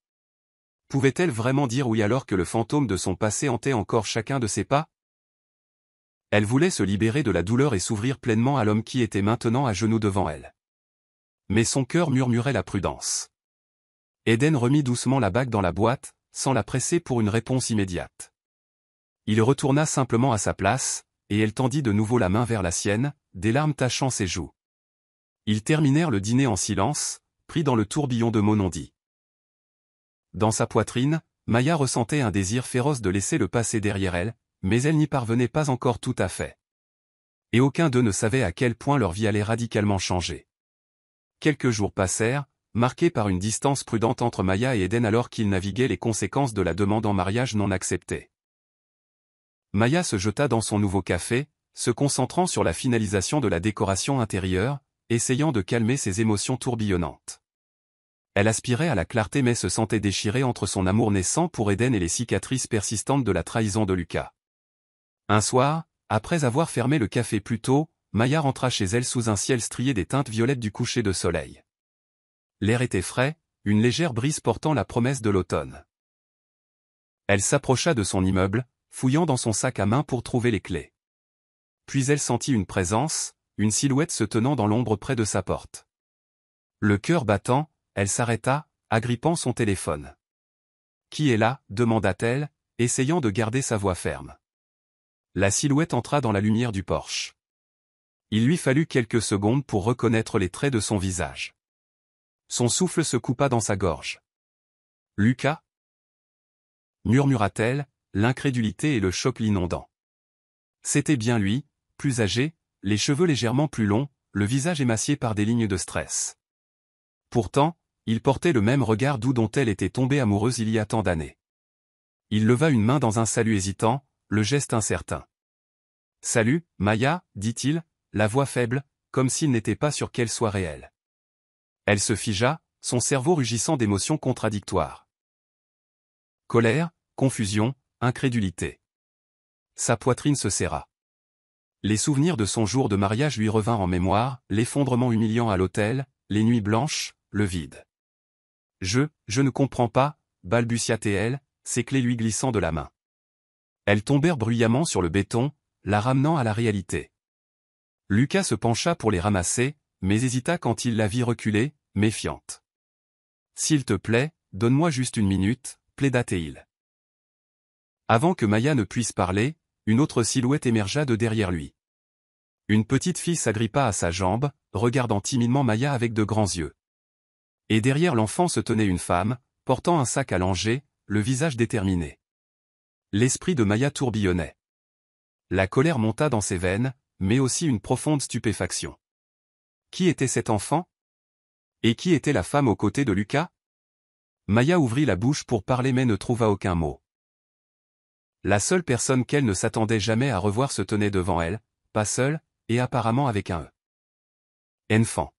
Pouvait-elle vraiment dire oui alors que le fantôme de son passé hantait encore chacun de ses pas? Elle voulait se libérer de la douleur et s'ouvrir pleinement à l'homme qui était maintenant à genoux devant elle. Mais son cœur murmurait la prudence. Eden remit doucement la bague dans la boîte, sans la presser pour une réponse immédiate. Il retourna simplement à sa place, et elle tendit de nouveau la main vers la sienne, des larmes tachant ses joues. Ils terminèrent le dîner en silence, pris dans le tourbillon de mots non dits. Dans sa poitrine, Maya ressentait un désir féroce de laisser le passé derrière elle, mais elle n'y parvenait pas encore tout à fait. Et aucun d'eux ne savait à quel point leur vie allait radicalement changer. Quelques jours passèrent, marqués par une distance prudente entre Maya et Eden alors qu'ils naviguaient les conséquences de la demande en mariage non acceptée. Maya se jeta dans son nouveau café, se concentrant sur la finalisation de la décoration intérieure, essayant de calmer ses émotions tourbillonnantes. Elle aspirait à la clarté mais se sentait déchirée entre son amour naissant pour Eden et les cicatrices persistantes de la trahison de Lucas. Un soir, après avoir fermé le café plus tôt, Maya rentra chez elle sous un ciel strié des teintes violettes du coucher de soleil. L'air était frais, une légère brise portant la promesse de l'automne. Elle s'approcha de son immeuble, fouillant dans son sac à main pour trouver les clés. Puis elle sentit une présence, une silhouette se tenant dans l'ombre près de sa porte. Le cœur battant, elle s'arrêta, agrippant son téléphone. « Qui est là ?» demanda-t-elle, essayant de garder sa voix ferme. La silhouette entra dans la lumière du porche. Il lui fallut quelques secondes pour reconnaître les traits de son visage. Son souffle se coupa dans sa gorge. « Lucas ?» murmura-t-elle, l'incrédulité et le choc l'inondant. C'était bien lui, plus âgé, les cheveux légèrement plus longs, le visage émacié par des lignes de stress. Pourtant, il portait le même regard doux dont elle était tombée amoureuse il y a tant d'années. Il leva une main dans un salut hésitant, le geste incertain. « Salut, Maya, dit-il, la voix faible, comme s'il n'était pas sûr qu'elle soit réelle. Elle se figea, son cerveau rugissant d'émotions contradictoires. Colère, confusion, incrédulité. Sa poitrine se serra. Les souvenirs de son jour de mariage lui revinrent en mémoire, l'effondrement humiliant à l'hôtel, les nuits blanches, le vide. Je ne comprends pas, balbutia-t-elle, ses clés lui glissant de la main. Elles tombèrent bruyamment sur le béton, la ramenant à la réalité. Lucas se pencha pour les ramasser, mais hésita quand il la vit reculer, méfiante. « S'il te plaît, donne-moi juste une minute, plaida-t-il. Avant que Maya ne puisse parler, une autre silhouette émergea de derrière lui. Une petite fille s'agrippa à sa jambe, regardant timidement Maya avec de grands yeux. Et derrière l'enfant se tenait une femme, portant un sac à langer, le visage déterminé. L'esprit de Maya tourbillonnait. La colère monta dans ses veines, mais aussi une profonde stupéfaction. Qui était cet enfant? Et qui était la femme aux côtés de Lucas? Maya ouvrit la bouche pour parler mais ne trouva aucun mot. La seule personne qu'elle ne s'attendait jamais à revoir se tenait devant elle, pas seule, et apparemment avec un enfant.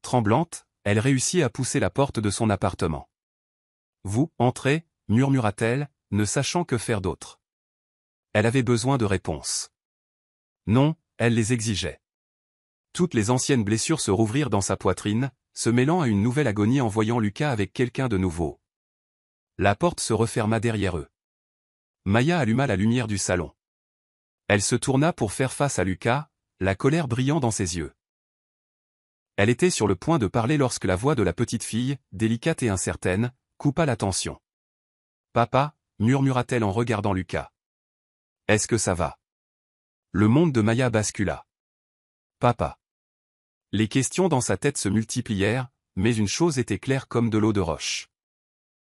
Tremblante, elle réussit à pousser la porte de son appartement. « Vous, entrez » murmura-t-elle, ne sachant que faire d'autre. Elle avait besoin de réponses. Non, elle les exigeait. Toutes les anciennes blessures se rouvrirent dans sa poitrine, se mêlant à une nouvelle agonie en voyant Lucas avec quelqu'un de nouveau. La porte se referma derrière eux. Maya alluma la lumière du salon. Elle se tourna pour faire face à Lucas, la colère brillant dans ses yeux. Elle était sur le point de parler lorsque la voix de la petite fille, délicate et incertaine, coupa l'attention. « Papa » murmura-t-elle en regardant Lucas. « Est-ce que ça va ?» Le monde de Maya bascula. « Papa » Les questions dans sa tête se multiplièrent, mais une chose était claire comme de l'eau de roche.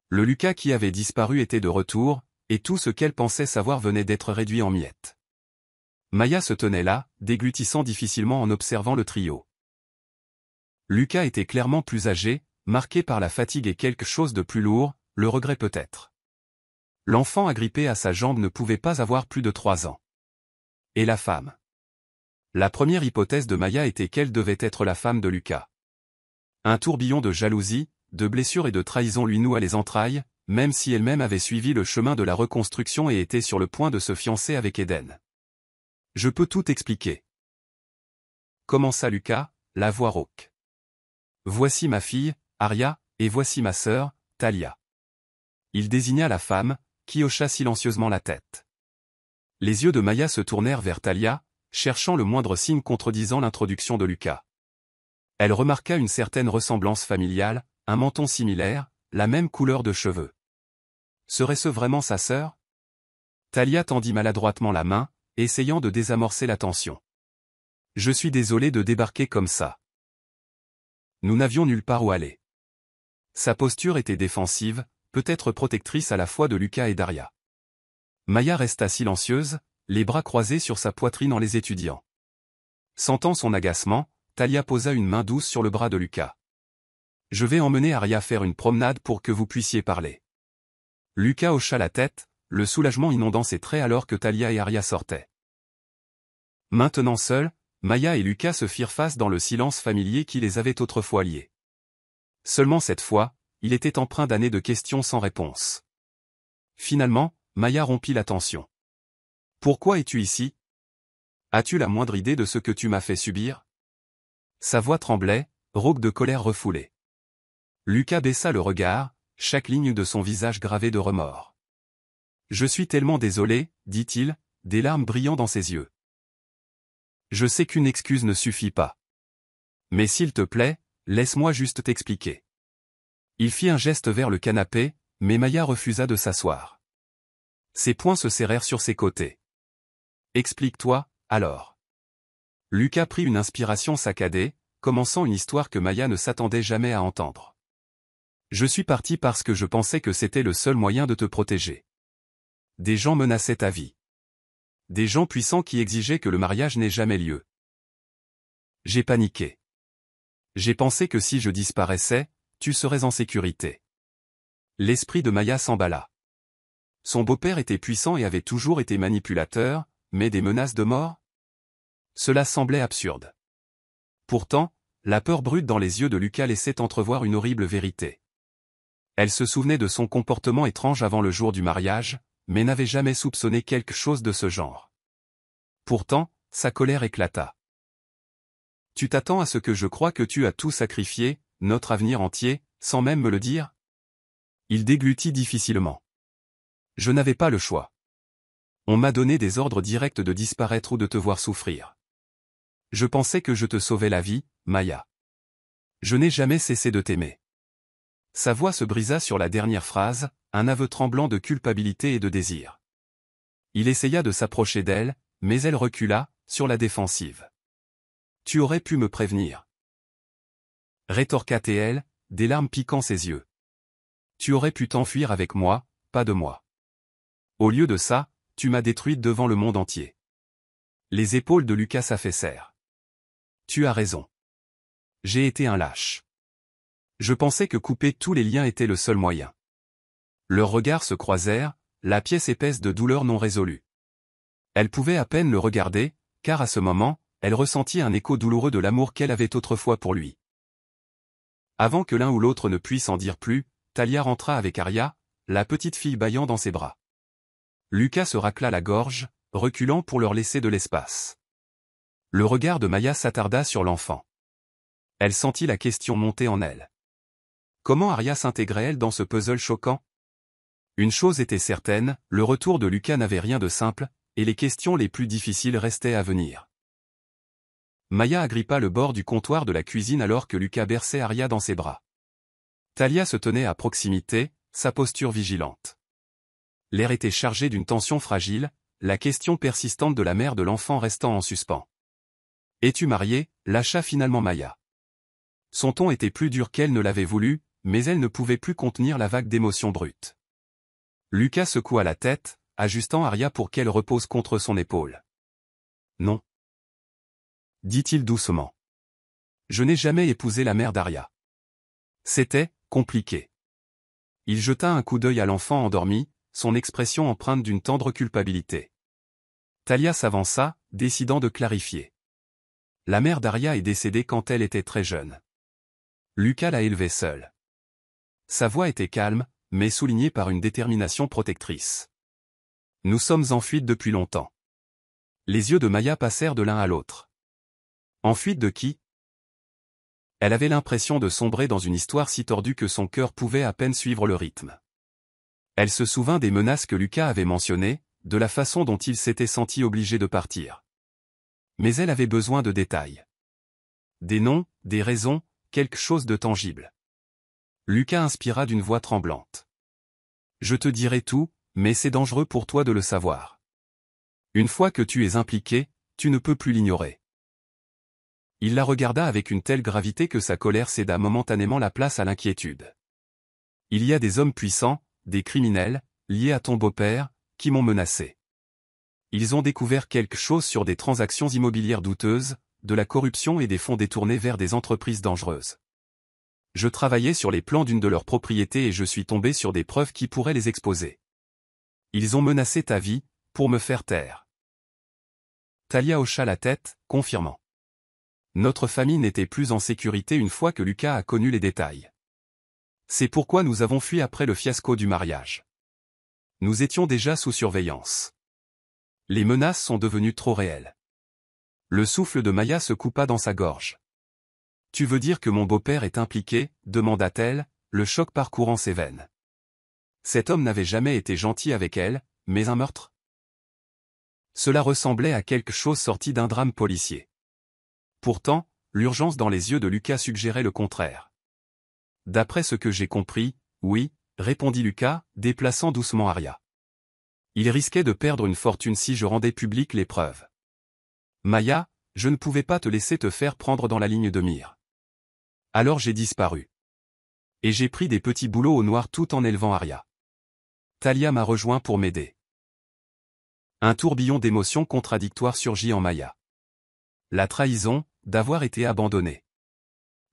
Le Lucas qui avait disparu était de retour, et tout ce qu'elle pensait savoir venait d'être réduit en miettes. Maya se tenait là, déglutissant difficilement en observant le trio. Lucas était clairement plus âgé, marqué par la fatigue et quelque chose de plus lourd, le regret peut-être. L'enfant agrippé à sa jambe ne pouvait pas avoir plus de 3 ans. Et la femme? La première hypothèse de Maya était qu'elle devait être la femme de Lucas. Un tourbillon de jalousie, de blessures et de trahison lui noua les entrailles, même si elle-même avait suivi le chemin de la reconstruction et était sur le point de se fiancer avec Eden. Je peux tout expliquer. Commença Lucas, la voix rauque. Voici ma fille, Arya, et voici ma sœur, Talia. Il désigna la femme, qui hocha silencieusement la tête. Les yeux de Maya se tournèrent vers Talia, cherchant le moindre signe contredisant l'introduction de Lucas. Elle remarqua une certaine ressemblance familiale, un menton similaire, la même couleur de cheveux. Serait-ce vraiment sa sœur? Talia tendit maladroitement la main, essayant de désamorcer la tension. Je suis désolé de débarquer comme ça. Nous n'avions nulle part où aller. Sa posture était défensive, peut-être protectrice à la fois de Lucas et d'Arya. Maya resta silencieuse, les bras croisés sur sa poitrine en les étudiant. Sentant son agacement, Talia posa une main douce sur le bras de Lucas. Je vais emmener Arya faire une promenade pour que vous puissiez parler. Lucas hocha la tête, le soulagement inondant ses traits alors que Talia et Arya sortaient. Maintenant seuls, Maya et Lucas se firent face dans le silence familier qui les avait autrefois liés. Seulement cette fois, il était empreint d'années de questions sans réponse. Finalement, Maya rompit la tension. Pourquoi es-tu ici? As-tu la moindre idée de ce que tu m'as fait subir? Sa voix tremblait, rauque de colère refoulée. Lucas baissa le regard, chaque ligne de son visage gravée de remords. Je suis tellement désolé, dit-il, des larmes brillant dans ses yeux. Je sais qu'une excuse ne suffit pas. Mais s'il te plaît, laisse-moi juste t'expliquer. Il fit un geste vers le canapé, mais Maya refusa de s'asseoir. Ses poings se serrèrent sur ses côtés. Explique-toi, alors. Lucas prit une inspiration saccadée, commençant une histoire que Maya ne s'attendait jamais à entendre. Je suis parti parce que je pensais que c'était le seul moyen de te protéger. Des gens menaçaient ta vie. Des gens puissants qui exigeaient que le mariage n'ait jamais lieu. J'ai paniqué. J'ai pensé que si je disparaissais, tu serais en sécurité. L'esprit de Maya s'emballa. Son beau-père était puissant et avait toujours été manipulateur, mais des menaces de mort? Cela semblait absurde. Pourtant, la peur brute dans les yeux de Lucas laissait entrevoir une horrible vérité. Elle se souvenait de son comportement étrange avant le jour du mariage, mais n'avait jamais soupçonné quelque chose de ce genre. Pourtant, sa colère éclata. Tu t'attends à ce que je croie que tu as tout sacrifié, notre avenir entier, sans même me le dire? Il déglutit difficilement. Je n'avais pas le choix. On m'a donné des ordres directs de disparaître ou de te voir souffrir. Je pensais que je te sauvais la vie, Maya. Je n'ai jamais cessé de t'aimer. Sa voix se brisa sur la dernière phrase, un aveu tremblant de culpabilité et de désir. Il essaya de s'approcher d'elle, mais elle recula, sur la défensive. Tu aurais pu me prévenir. Rétorqua-t-elle, des larmes piquant ses yeux. Tu aurais pu t'enfuir avec moi, pas de moi. Au lieu de ça, tu m'as détruite devant le monde entier. Les épaules de Lucas s'affaissèrent. Tu as raison. J'ai été un lâche. Je pensais que couper tous les liens était le seul moyen. Leurs regards se croisèrent, la pièce épaisse de douleur non résolue. Elle pouvait à peine le regarder, car à ce moment, elle ressentit un écho douloureux de l'amour qu'elle avait autrefois pour lui. Avant que l'un ou l'autre ne puisse en dire plus, Talia rentra avec Arya, la petite fille bâillant dans ses bras. Lucas se racla la gorge, reculant pour leur laisser de l'espace. Le regard de Maya s'attarda sur l'enfant. Elle sentit la question monter en elle. Comment Arya s'intégrait-elle dans ce puzzle choquant? Une chose était certaine, le retour de Lucas n'avait rien de simple, et les questions les plus difficiles restaient à venir. Maya agrippa le bord du comptoir de la cuisine alors que Lucas berçait Arya dans ses bras. Talia se tenait à proximité, sa posture vigilante. L'air était chargé d'une tension fragile, la question persistante de la mère de l'enfant restant en suspens. Es-tu marié? Lâcha finalement Maya. Son ton était plus dur qu'elle ne l'avait voulu, mais elle ne pouvait plus contenir la vague d'émotions brutes. Lucas secoua la tête, ajustant Arya pour qu'elle repose contre son épaule. Non. Dit-il doucement. Je n'ai jamais épousé la mère d'Arya. C'était compliqué. Il jeta un coup d'œil à l'enfant endormi, son expression empreinte d'une tendre culpabilité. Talia s'avança, décidant de clarifier. La mère d'Arya est décédée quand elle était très jeune. Lucas l'a élevée seule. Sa voix était calme, mais soulignée par une détermination protectrice. Nous sommes en fuite depuis longtemps. Les yeux de Maya passèrent de l'un à l'autre. En fuite de qui? Elle avait l'impression de sombrer dans une histoire si tordue que son cœur pouvait à peine suivre le rythme. Elle se souvint des menaces que Lucas avait mentionnées, de la façon dont il s'était senti obligé de partir. Mais elle avait besoin de détails. Des noms, des raisons, quelque chose de tangible. Lucas inspira d'une voix tremblante. Je te dirai tout, mais c'est dangereux pour toi de le savoir. Une fois que tu es impliqué, tu ne peux plus l'ignorer. Il la regarda avec une telle gravité que sa colère céda momentanément la place à l'inquiétude. Il y a des hommes puissants, des criminels, liés à ton beau-père, qui m'ont menacé. Ils ont découvert quelque chose sur des transactions immobilières douteuses, de la corruption et des fonds détournés vers des entreprises dangereuses. Je travaillais sur les plans d'une de leurs propriétés et je suis tombé sur des preuves qui pourraient les exposer. Ils ont menacé ta vie, pour me faire taire. Talia hocha la tête, confirmant. Notre famille n'était plus en sécurité une fois que Lucas a connu les détails. C'est pourquoi nous avons fui après le fiasco du mariage. Nous étions déjà sous surveillance. Les menaces sont devenues trop réelles. Le souffle de Maya se coupa dans sa gorge. Tu veux dire que mon beau-père est impliqué, demanda-t-elle, le choc parcourant ses veines. Cet homme n'avait jamais été gentil avec elle, mais un meurtre? Cela ressemblait à quelque chose sorti d'un drame policier. Pourtant, l'urgence dans les yeux de Lucas suggérait le contraire. D'après ce que j'ai compris, oui, répondit Lucas, déplaçant doucement Arya. Il risquait de perdre une fortune si je rendais publiques les preuves. Maya, je ne pouvais pas te laisser te faire prendre dans la ligne de mire. Alors j'ai disparu. Et j'ai pris des petits boulots au noir tout en élevant Arya. Talia m'a rejoint pour m'aider. Un tourbillon d'émotions contradictoires surgit en Maya. La trahison, d'avoir été abandonné.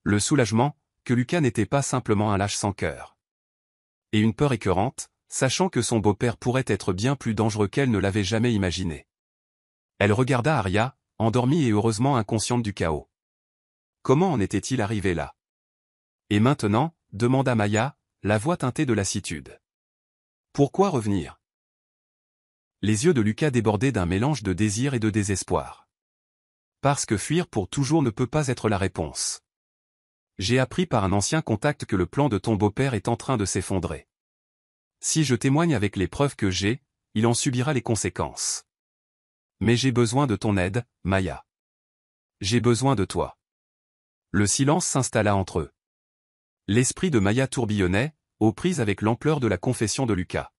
Le soulagement, que Lucas n'était pas simplement un lâche sans cœur. Et une peur écœurante, sachant que son beau-père pourrait être bien plus dangereux qu'elle ne l'avait jamais imaginé. Elle regarda Arya, endormie et heureusement inconsciente du chaos. Comment en était-il arrivé là? Et maintenant, demanda Maya, la voix teintée de lassitude. Pourquoi revenir? Les yeux de Lucas débordaient d'un mélange de désir et de désespoir. Parce que fuir pour toujours ne peut pas être la réponse. J'ai appris par un ancien contact que le plan de ton beau-père est en train de s'effondrer. Si je témoigne avec les preuves que j'ai, il en subira les conséquences. Mais j'ai besoin de ton aide, Maya. J'ai besoin de toi. Le silence s'installa entre eux. L'esprit de Maya tourbillonnait, aux prises avec l'ampleur de la confession de Lucas.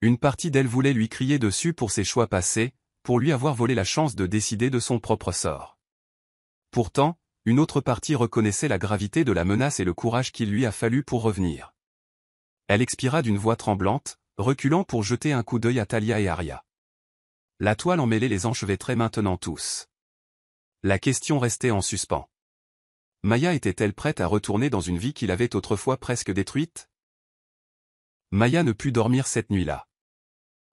Une partie d'elle voulait lui crier dessus pour ses choix passés, pour lui avoir volé la chance de décider de son propre sort. Pourtant, une autre partie reconnaissait la gravité de la menace et le courage qu'il lui a fallu pour revenir. Elle expira d'une voix tremblante, reculant pour jeter un coup d'œil à Talia et Arya. La toile emmêlée les enchevêtrait maintenant tous. La question restait en suspens. Maya était-elle prête à retourner dans une vie qu'il avait autrefois presque détruite? Maya ne put dormir cette nuit-là.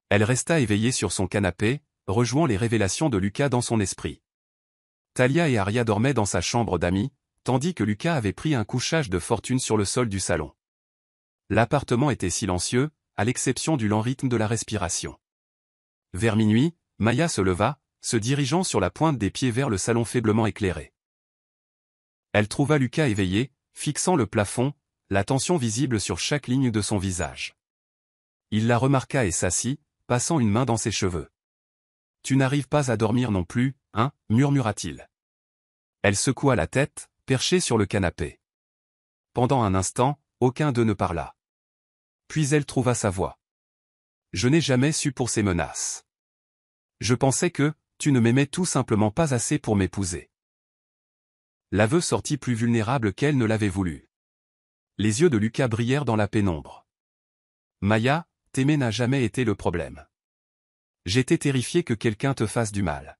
Elle resta éveillée sur son canapé, rejouant les révélations de Lucas dans son esprit. Talia et Arya dormaient dans sa chambre d'amis, tandis que Lucas avait pris un couchage de fortune sur le sol du salon. L'appartement était silencieux, à l'exception du lent rythme de la respiration. Vers minuit, Maya se leva, se dirigeant sur la pointe des pieds vers le salon faiblement éclairé. Elle trouva Lucas éveillé, fixant le plafond, la tension visible sur chaque ligne de son visage. Il la remarqua et s'assit, passant une main dans ses cheveux. « Tu n'arrives pas à dormir non plus, hein » murmura-t-il. Elle secoua la tête, perchée sur le canapé. Pendant un instant, aucun d'eux ne parla. Puis elle trouva sa voix. « Je n'ai jamais su pour ces menaces. Je pensais que, tu ne m'aimais tout simplement pas assez pour m'épouser. » L'aveu sortit plus vulnérable qu'elle ne l'avait voulu. Les yeux de Lucas brillèrent dans la pénombre. « Maya, t'aimer n'a jamais été le problème. J'étais terrifié que quelqu'un te fasse du mal.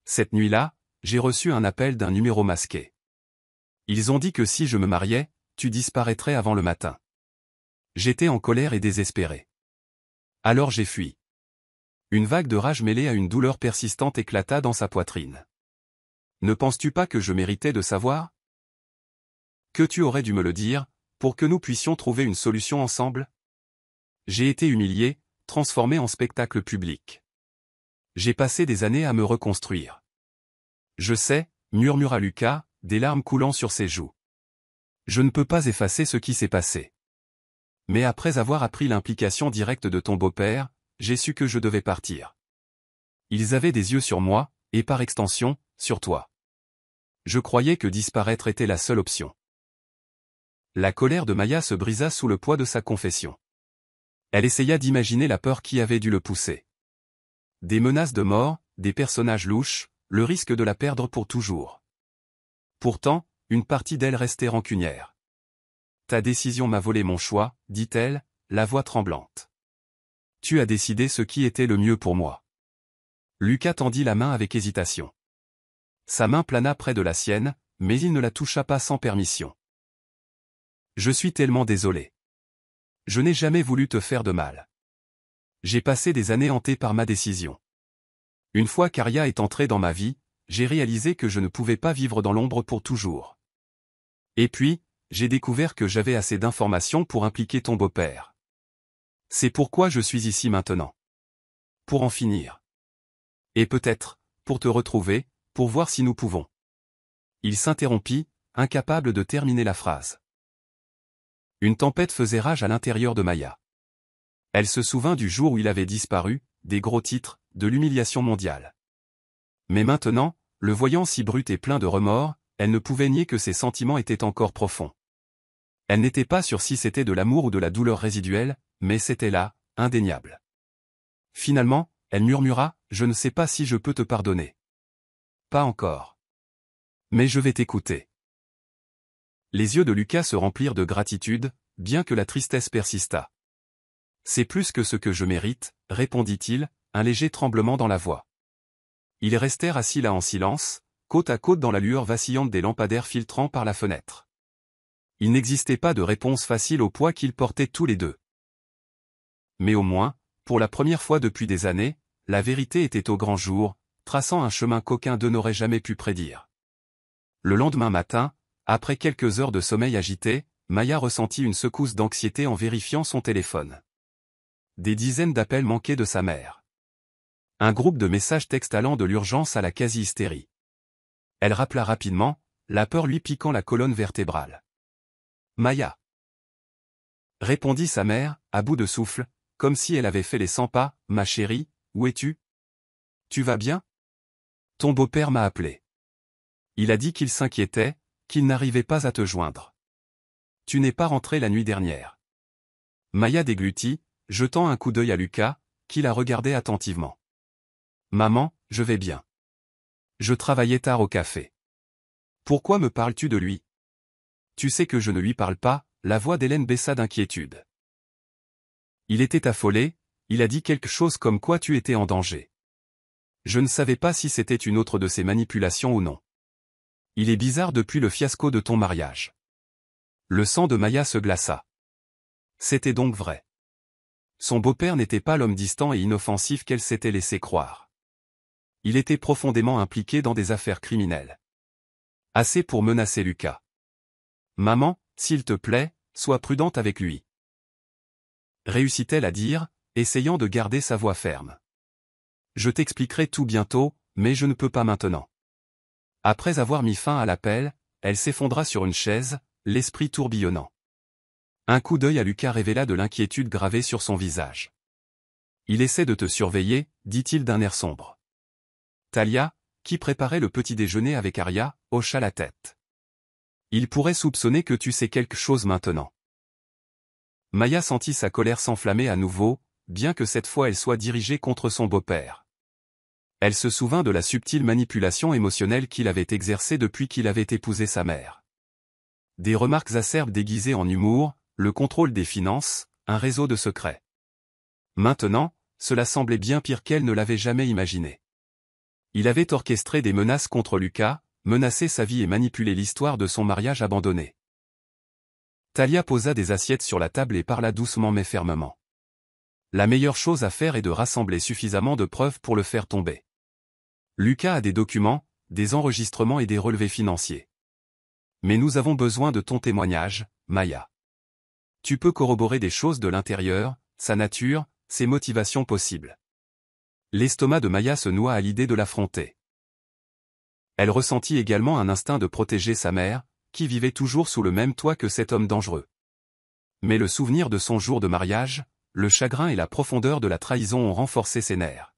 Cette nuit-là, j'ai reçu un appel d'un numéro masqué. Ils ont dit que si je me mariais, tu disparaîtrais avant le matin. J'étais en colère et désespéré. Alors j'ai fui. » Une vague de rage mêlée à une douleur persistante éclata dans sa poitrine. « Ne penses-tu pas que je méritais de savoir? Que tu aurais dû me le dire, pour que nous puissions trouver une solution ensemble? J'ai été humilié, transformé en spectacle public. J'ai passé des années à me reconstruire. » « Je sais, » murmura Lucas, des larmes coulant sur ses joues. « Je ne peux pas effacer ce qui s'est passé. Mais après avoir appris l'implication directe de ton beau-père, j'ai su que je devais partir. Ils avaient des yeux sur moi, et par extension, sur toi. Je croyais que disparaître était la seule option. » La colère de Maya se brisa sous le poids de sa confession. Elle essaya d'imaginer la peur qui avait dû le pousser. Des menaces de mort, des personnages louches, le risque de la perdre pour toujours. Pourtant, une partie d'elle restait rancunière. « Ta décision m'a volé mon choix, » dit-elle, la voix tremblante. « Tu as décidé ce qui était le mieux pour moi. » Lucas tendit la main avec hésitation. Sa main plana près de la sienne, mais il ne la toucha pas sans permission. « Je suis tellement désolé. Je n'ai jamais voulu te faire de mal. J'ai passé des années hanté par ma décision. Une fois qu'Aria est entrée dans ma vie, j'ai réalisé que je ne pouvais pas vivre dans l'ombre pour toujours. Et puis, j'ai découvert que j'avais assez d'informations pour impliquer ton beau-père. C'est pourquoi je suis ici maintenant. Pour en finir. Et peut-être, pour te retrouver, pour voir si nous pouvons. » Il s'interrompit, incapable de terminer la phrase. Une tempête faisait rage à l'intérieur de Maya. Elle se souvint du jour où il avait disparu, des gros titres, de l'humiliation mondiale. Mais maintenant, le voyant si brut et plein de remords, elle ne pouvait nier que ses sentiments étaient encore profonds. Elle n'était pas sûre si c'était de l'amour ou de la douleur résiduelle, mais c'était là, indéniable. Finalement, elle murmura, « Je ne sais pas si je peux te pardonner. »« Pas encore. Mais je vais t'écouter. » Les yeux de Lucas se remplirent de gratitude, bien que la tristesse persistât. « C'est plus que ce que je mérite, » répondit-il, un léger tremblement dans la voix. Ils restèrent assis là en silence, côte à côte dans la lueur vacillante des lampadaires filtrant par la fenêtre. Il n'existait pas de réponse facile au poids qu'ils portaient tous les deux. Mais au moins, pour la première fois depuis des années, la vérité était au grand jour, traçant un chemin qu'aucun d'eux n'aurait jamais pu prédire. Le lendemain matin, après quelques heures de sommeil agité, Maya ressentit une secousse d'anxiété en vérifiant son téléphone. Des dizaines d'appels manqués de sa mère. Un groupe de messages textes allant de l'urgence à la quasi-hystérie. Elle rappela rapidement, la peur lui piquant la colonne vertébrale. « Maya !» répondit sa mère, à bout de souffle, comme si elle avait fait les 100 pas. « Ma chérie, où es-tu? Tu vas bien? Ton beau-père m'a appelé. Il a dit qu'il s'inquiétait, qu'il n'arrivait pas à te joindre. Tu n'es pas rentré la nuit dernière. » Maya déglutit, jetant un coup d'œil à Lucas, qui la regardait attentivement. « Maman, je vais bien. Je travaillais tard au café. Pourquoi me parles-tu de lui? Tu sais que je ne lui parle pas. » La voix d'Hélène baissa d'inquiétude. Il était affolé, il a dit quelque chose comme quoi tu étais en danger. Je ne savais pas si c'était une autre de ses manipulations ou non. Il est bizarre depuis le fiasco de ton mariage. Le sang de Maya se glaça. C'était donc vrai. Son beau-père n'était pas l'homme distant et inoffensif qu'elle s'était laissé croire. Il était profondément impliqué dans des affaires criminelles. Assez pour menacer Lucas. Maman, s'il te plaît, sois prudente avec lui. Réussit-elle à dire, essayant de garder sa voix ferme. Je t'expliquerai tout bientôt, mais je ne peux pas maintenant. Après avoir mis fin à l'appel, elle s'effondra sur une chaise, l'esprit tourbillonnant. Un coup d'œil à Lucas révéla de l'inquiétude gravée sur son visage. Il essaie de te surveiller, dit-il d'un air sombre. Talia, qui préparait le petit déjeuner avec Aria, hocha la tête. Il pourrait soupçonner que tu sais quelque chose maintenant. Maya sentit sa colère s'enflammer à nouveau, bien que cette fois elle soit dirigée contre son beau-père. Elle se souvint de la subtile manipulation émotionnelle qu'il avait exercée depuis qu'il avait épousé sa mère. Des remarques acerbes déguisées en humour, le contrôle des finances, un réseau de secrets. Maintenant, cela semblait bien pire qu'elle ne l'avait jamais imaginé. Il avait orchestré des menaces contre Lucas, menacé sa vie et manipulé l'histoire de son mariage abandonné. Talia posa des assiettes sur la table et parla doucement mais fermement. La meilleure chose à faire est de rassembler suffisamment de preuves pour le faire tomber. Lucas a des documents, des enregistrements et des relevés financiers. Mais nous avons besoin de ton témoignage, Maya. Tu peux corroborer des choses de l'intérieur, sa nature, ses motivations possibles. L'estomac de Maya se noua à l'idée de l'affronter. Elle ressentit également un instinct de protéger sa mère, qui vivait toujours sous le même toit que cet homme dangereux. Mais le souvenir de son jour de mariage, le chagrin et la profondeur de la trahison ont renforcé ses nerfs.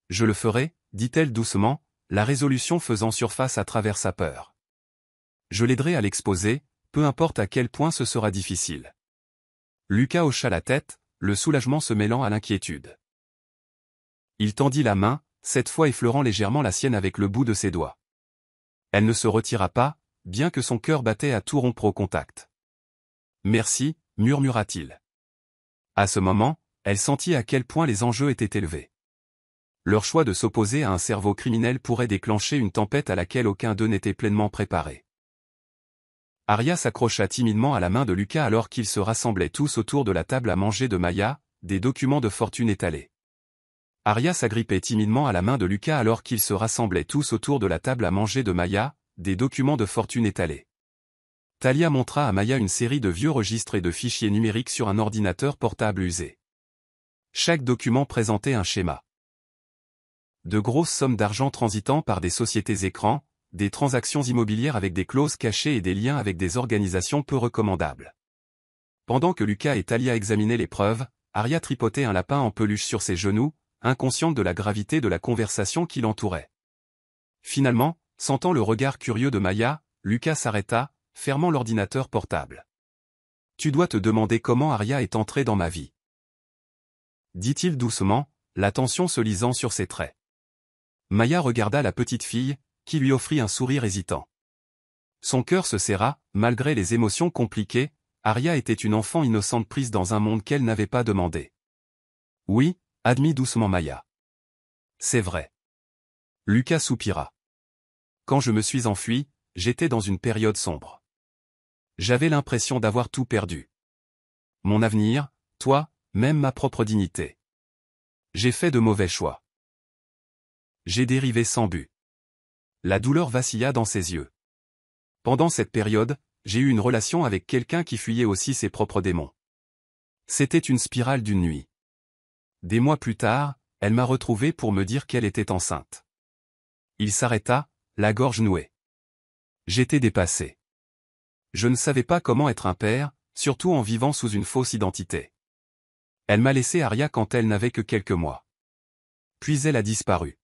Je le ferai, dit-elle doucement, la résolution faisant surface à travers sa peur. Je l'aiderai à l'exposer, peu importe à quel point ce sera difficile. Lucas hocha la tête, le soulagement se mêlant à l'inquiétude. Il tendit la main, cette fois effleurant légèrement la sienne avec le bout de ses doigts. Elle ne se retira pas, bien que son cœur battait à tout rompre au contact. « Merci », murmura-t-il. À ce moment, elle sentit à quel point les enjeux étaient élevés. Leur choix de s'opposer à un cerveau criminel pourrait déclencher une tempête à laquelle aucun d'eux n'était pleinement préparé. Arya s'accrocha timidement à la main de Lucas alors qu'ils se rassemblaient tous autour de la table à manger de Maya, des documents de fortune étalés. Arya s'agrippait timidement à la main de Lucas alors qu'ils se rassemblaient tous autour de la table à manger de Maya, des documents de fortune étalés. Talia montra à Maya une série de vieux registres et de fichiers numériques sur un ordinateur portable usé. Chaque document présentait un schéma. De grosses sommes d'argent transitant par des sociétés écrans, des transactions immobilières avec des clauses cachées et des liens avec des organisations peu recommandables. Pendant que Lucas et Talia examinaient les preuves, Arya tripotait un lapin en peluche sur ses genoux, inconsciente de la gravité de la conversation qui l'entourait. Finalement, sentant le regard curieux de Maya, Lucas s'arrêta, fermant l'ordinateur portable. « Tu dois te demander comment Arya est entrée dans ma vie. » dit-il doucement, la tension se lisant sur ses traits. Maya regarda la petite fille, qui lui offrit un sourire hésitant. Son cœur se serra, malgré les émotions compliquées, Arya était une enfant innocente prise dans un monde qu'elle n'avait pas demandé. « Oui », admit doucement Maya. « C'est vrai. » Lucas soupira. « Quand je me suis enfui, j'étais dans une période sombre. J'avais l'impression d'avoir tout perdu. Mon avenir, toi, même ma propre dignité. J'ai fait de mauvais choix. J'ai dérivé sans but. » La douleur vacilla dans ses yeux. Pendant cette période, j'ai eu une relation avec quelqu'un qui fuyait aussi ses propres démons. C'était une spirale d'une nuit. Des mois plus tard, elle m'a retrouvé pour me dire qu'elle était enceinte. Il s'arrêta, la gorge nouée. J'étais dépassé. Je ne savais pas comment être un père, surtout en vivant sous une fausse identité. Elle m'a laissé Arya quand elle n'avait que quelques mois. Puis elle a disparu.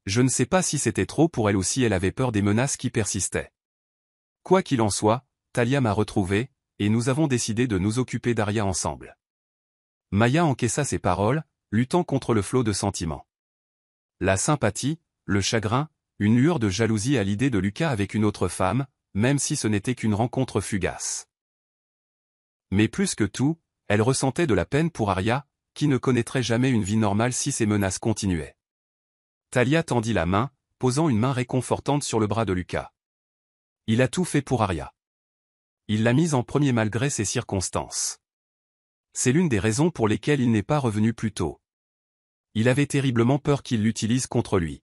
Je ne sais pas si c'était trop pour elle ou si elle avait peur des menaces qui persistaient. Quoi qu'il en soit, Talia m'a retrouvé, et nous avons décidé de nous occuper d'Arya ensemble. Maya encaissa ces paroles, luttant contre le flot de sentiments. La sympathie, le chagrin, une lueur de jalousie à l'idée de Lucas avec une autre femme, même si ce n'était qu'une rencontre fugace. Mais plus que tout, elle ressentait de la peine pour Arya, qui ne connaîtrait jamais une vie normale si ces menaces continuaient. Talia tendit la main, posant une main réconfortante sur le bras de Lucas. Il a tout fait pour Arya. Il l'a mise en premier malgré ces circonstances. C'est l'une des raisons pour lesquelles il n'est pas revenu plus tôt. Il avait terriblement peur qu'il l'utilise contre lui.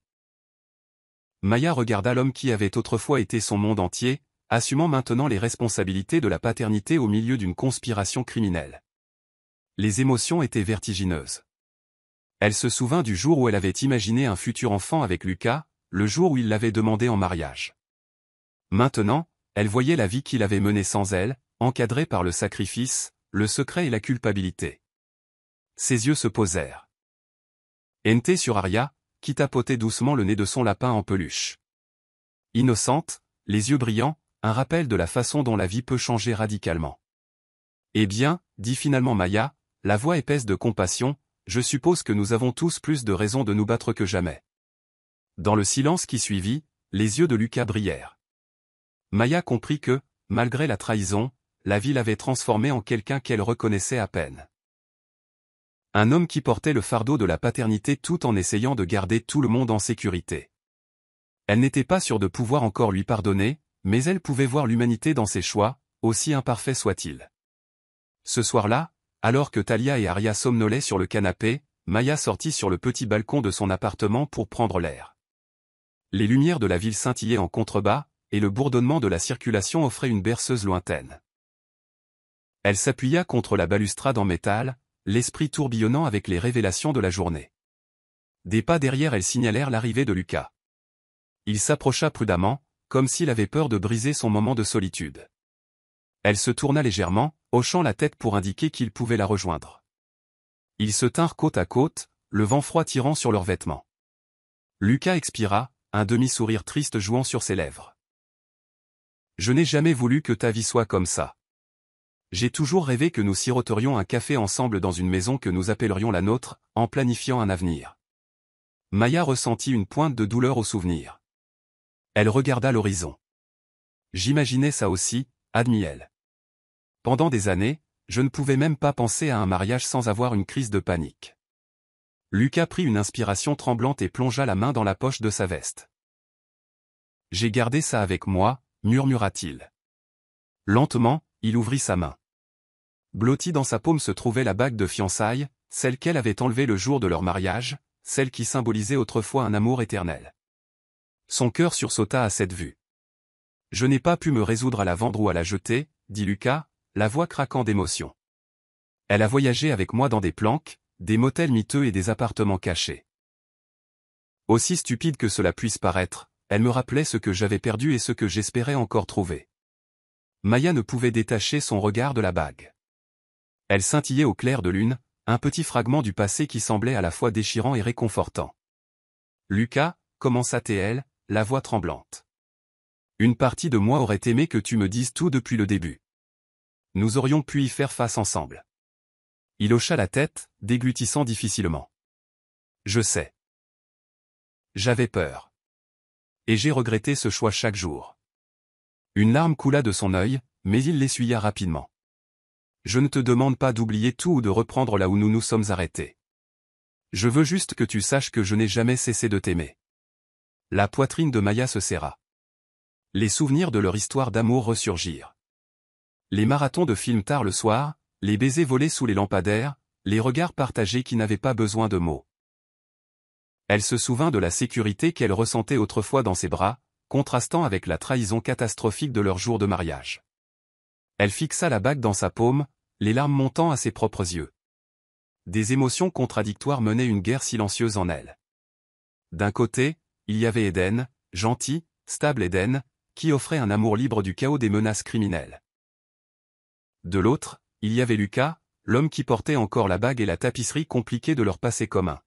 Maya regarda l'homme qui avait autrefois été son monde entier, assumant maintenant les responsabilités de la paternité au milieu d'une conspiration criminelle. Les émotions étaient vertigineuses. Elle se souvint du jour où elle avait imaginé un futur enfant avec Lucas, le jour où il l'avait demandé en mariage. Maintenant, elle voyait la vie qu'il avait menée sans elle, encadrée par le sacrifice, le secret et la culpabilité. Ses yeux se posèrent. Ente sur Arya, qui tapotait doucement le nez de son lapin en peluche. Innocente, les yeux brillants, un rappel de la façon dont la vie peut changer radicalement. Eh bien, dit finalement Maya, la voix épaisse de compassion, je suppose que nous avons tous plus de raisons de nous battre que jamais. » Dans le silence qui suivit, les yeux de Lucas brillèrent. Maya comprit que, malgré la trahison, la vie l'avait transformé en quelqu'un qu'elle reconnaissait à peine. Un homme qui portait le fardeau de la paternité tout en essayant de garder tout le monde en sécurité. Elle n'était pas sûre de pouvoir encore lui pardonner, mais elle pouvait voir l'humanité dans ses choix, aussi imparfaits soient-ils. Ce soir-là, alors que Talia et Arya somnolaient sur le canapé, Maya sortit sur le petit balcon de son appartement pour prendre l'air. Les lumières de la ville scintillaient en contrebas, et le bourdonnement de la circulation offrait une berceuse lointaine. Elle s'appuya contre la balustrade en métal, l'esprit tourbillonnant avec les révélations de la journée. Des pas derrière elle signalèrent l'arrivée de Lucas. Il s'approcha prudemment, comme s'il avait peur de briser son moment de solitude. Elle se tourna légèrement, hochant la tête pour indiquer qu'il pouvait la rejoindre. Ils se tinrent côte à côte, le vent froid tirant sur leurs vêtements. Lucas expira, un demi-sourire triste jouant sur ses lèvres. « Je n'ai jamais voulu que ta vie soit comme ça. J'ai toujours rêvé que nous siroterions un café ensemble dans une maison que nous appellerions la nôtre, en planifiant un avenir. » Maya ressentit une pointe de douleur au souvenir. Elle regarda l'horizon. « J'imaginais ça aussi, » admit-elle. Pendant des années, je ne pouvais même pas penser à un mariage sans avoir une crise de panique. Lucas prit une inspiration tremblante et plongea la main dans la poche de sa veste. « J'ai gardé ça avec moi, » murmura-t-il. Lentement, il ouvrit sa main. Blottie dans sa paume se trouvait la bague de fiançailles, celle qu'elle avait enlevée le jour de leur mariage, celle qui symbolisait autrefois un amour éternel. Son cœur sursauta à cette vue. « Je n'ai pas pu me résoudre à la vendre ou à la jeter, » dit Lucas, la voix craquant d'émotion. « Elle a voyagé avec moi dans des planques, des motels miteux et des appartements cachés. Aussi stupide que cela puisse paraître, elle me rappelait ce que j'avais perdu et ce que j'espérais encore trouver. » Maya ne pouvait détacher son regard de la bague. Elle scintillait au clair de lune, un petit fragment du passé qui semblait à la fois déchirant et réconfortant. « Lucas, commença-t-elle, la voix tremblante. Une partie de moi aurait aimé que tu me dises tout depuis le début. Nous aurions pu y faire face ensemble. » Il hocha la tête, déglutissant difficilement. « Je sais. J'avais peur. Et j'ai regretté ce choix chaque jour. » Une larme coula de son œil, mais il l'essuya rapidement. « Je ne te demande pas d'oublier tout ou de reprendre là où nous nous sommes arrêtés. Je veux juste que tu saches que je n'ai jamais cessé de t'aimer. » La poitrine de Maya se serra. Les souvenirs de leur histoire d'amour ressurgirent. Les marathons de films tard le soir, les baisers volés sous les lampadaires, les regards partagés qui n'avaient pas besoin de mots. Elle se souvint de la sécurité qu'elle ressentait autrefois dans ses bras, contrastant avec la trahison catastrophique de leur jour de mariage. Elle fixa la bague dans sa paume, les larmes montant à ses propres yeux. Des émotions contradictoires menaient une guerre silencieuse en elle. D'un côté, il y avait Eden, gentil, stable Eden, qui offrait un amour libre du chaos des menaces criminelles. De l'autre, il y avait Lucas, l'homme qui portait encore la bague et la tapisserie compliquée de leur passé commun.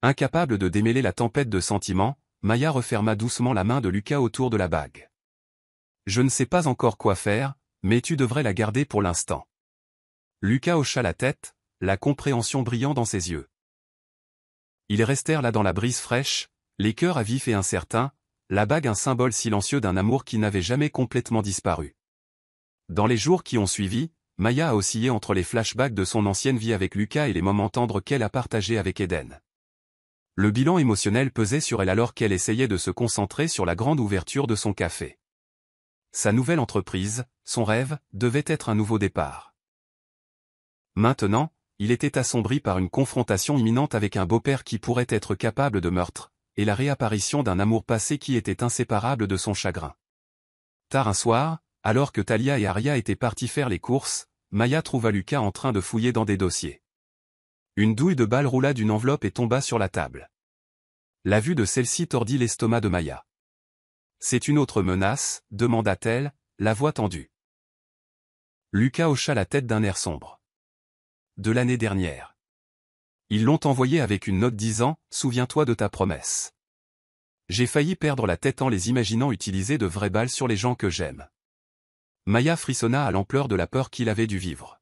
Incapable de démêler la tempête de sentiments, Maya referma doucement la main de Lucas autour de la bague. « Je ne sais pas encore quoi faire, mais tu devrais la garder pour l'instant. » Lucas hocha la tête, la compréhension brillant dans ses yeux. Ils restèrent là dans la brise fraîche, les cœurs à vif et incertains, la bague un symbole silencieux d'un amour qui n'avait jamais complètement disparu. Dans les jours qui ont suivi, Maya a oscillé entre les flashbacks de son ancienne vie avec Lucas et les moments tendres qu'elle a partagés avec Eden. Le bilan émotionnel pesait sur elle alors qu'elle essayait de se concentrer sur la grande ouverture de son café. Sa nouvelle entreprise, son rêve, devait être un nouveau départ. Maintenant, il était assombri par une confrontation imminente avec un beau-père qui pourrait être capable de meurtre, et la réapparition d'un amour passé qui était inséparable de son chagrin. Tard un soir, alors que Talia et Arya étaient partis faire les courses, Maya trouva Lucas en train de fouiller dans des dossiers. Une douille de balle roula d'une enveloppe et tomba sur la table. La vue de celle-ci tordit l'estomac de Maya. « C'est une autre menace ?» demanda-t-elle, la voix tendue. Lucas hocha la tête d'un air sombre. « De l'année dernière. Ils l'ont envoyé avec une note disant « Souviens-toi de ta promesse. » J'ai failli perdre la tête en les imaginant utiliser de vraies balles sur les gens que j'aime. Maya frissonna à l'ampleur de la peur qu'il avait dû vivre.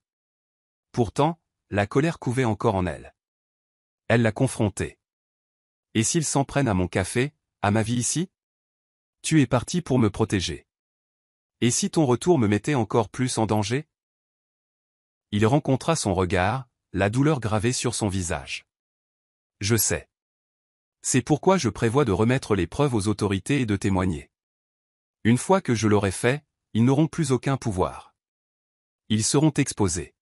Pourtant, la colère couvait encore en elle. Elle l'a confronté. Et s'ils s'en prennent à mon café, à ma vie ici? Tu es parti pour me protéger. Et si ton retour me mettait encore plus en danger? Il rencontra son regard, la douleur gravée sur son visage. Je sais. C'est pourquoi je prévois de remettre les preuves aux autorités et de témoigner. Une fois que je l'aurai fait, ils n'auront plus aucun pouvoir. Ils seront exposés.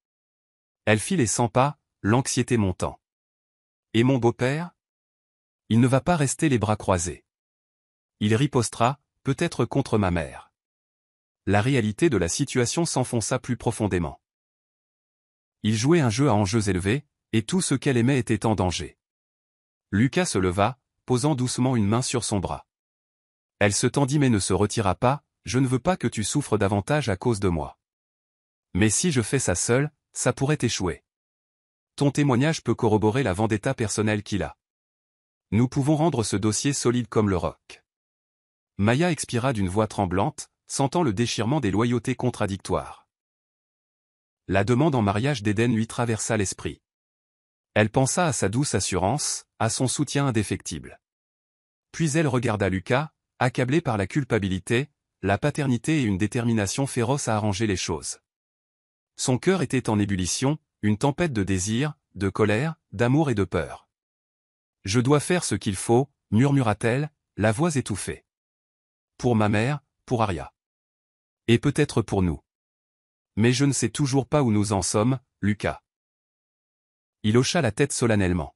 Elle fit les 100 pas, l'anxiété montant. Et mon beau-père? Il ne va pas rester les bras croisés. Il ripostera, peut-être contre ma mère. La réalité de la situation s'enfonça plus profondément. Il jouait un jeu à enjeux élevés, et tout ce qu'elle aimait était en danger. Lucas se leva, posant doucement une main sur son bras. Elle se tendit mais ne se retira pas, je ne veux pas que tu souffres davantage à cause de moi. Mais si je fais ça seul, ça pourrait échouer. Ton témoignage peut corroborer la vendetta personnelle qu'il a. Nous pouvons rendre ce dossier solide comme le roc. Maya expira d'une voix tremblante, sentant le déchirement des loyautés contradictoires. La demande en mariage d'Eden lui traversa l'esprit. Elle pensa à sa douce assurance, à son soutien indéfectible. Puis elle regarda Lucas, accablé par la culpabilité, la paternité et une détermination féroce à arranger les choses. Son cœur était en ébullition, une tempête de désir, de colère, d'amour et de peur. « Je dois faire ce qu'il faut », murmura-t-elle, la voix étouffée. « Pour ma mère, pour Arya. Et peut-être pour nous. Mais je ne sais toujours pas où nous en sommes, Lucas. » Il hocha la tête solennellement.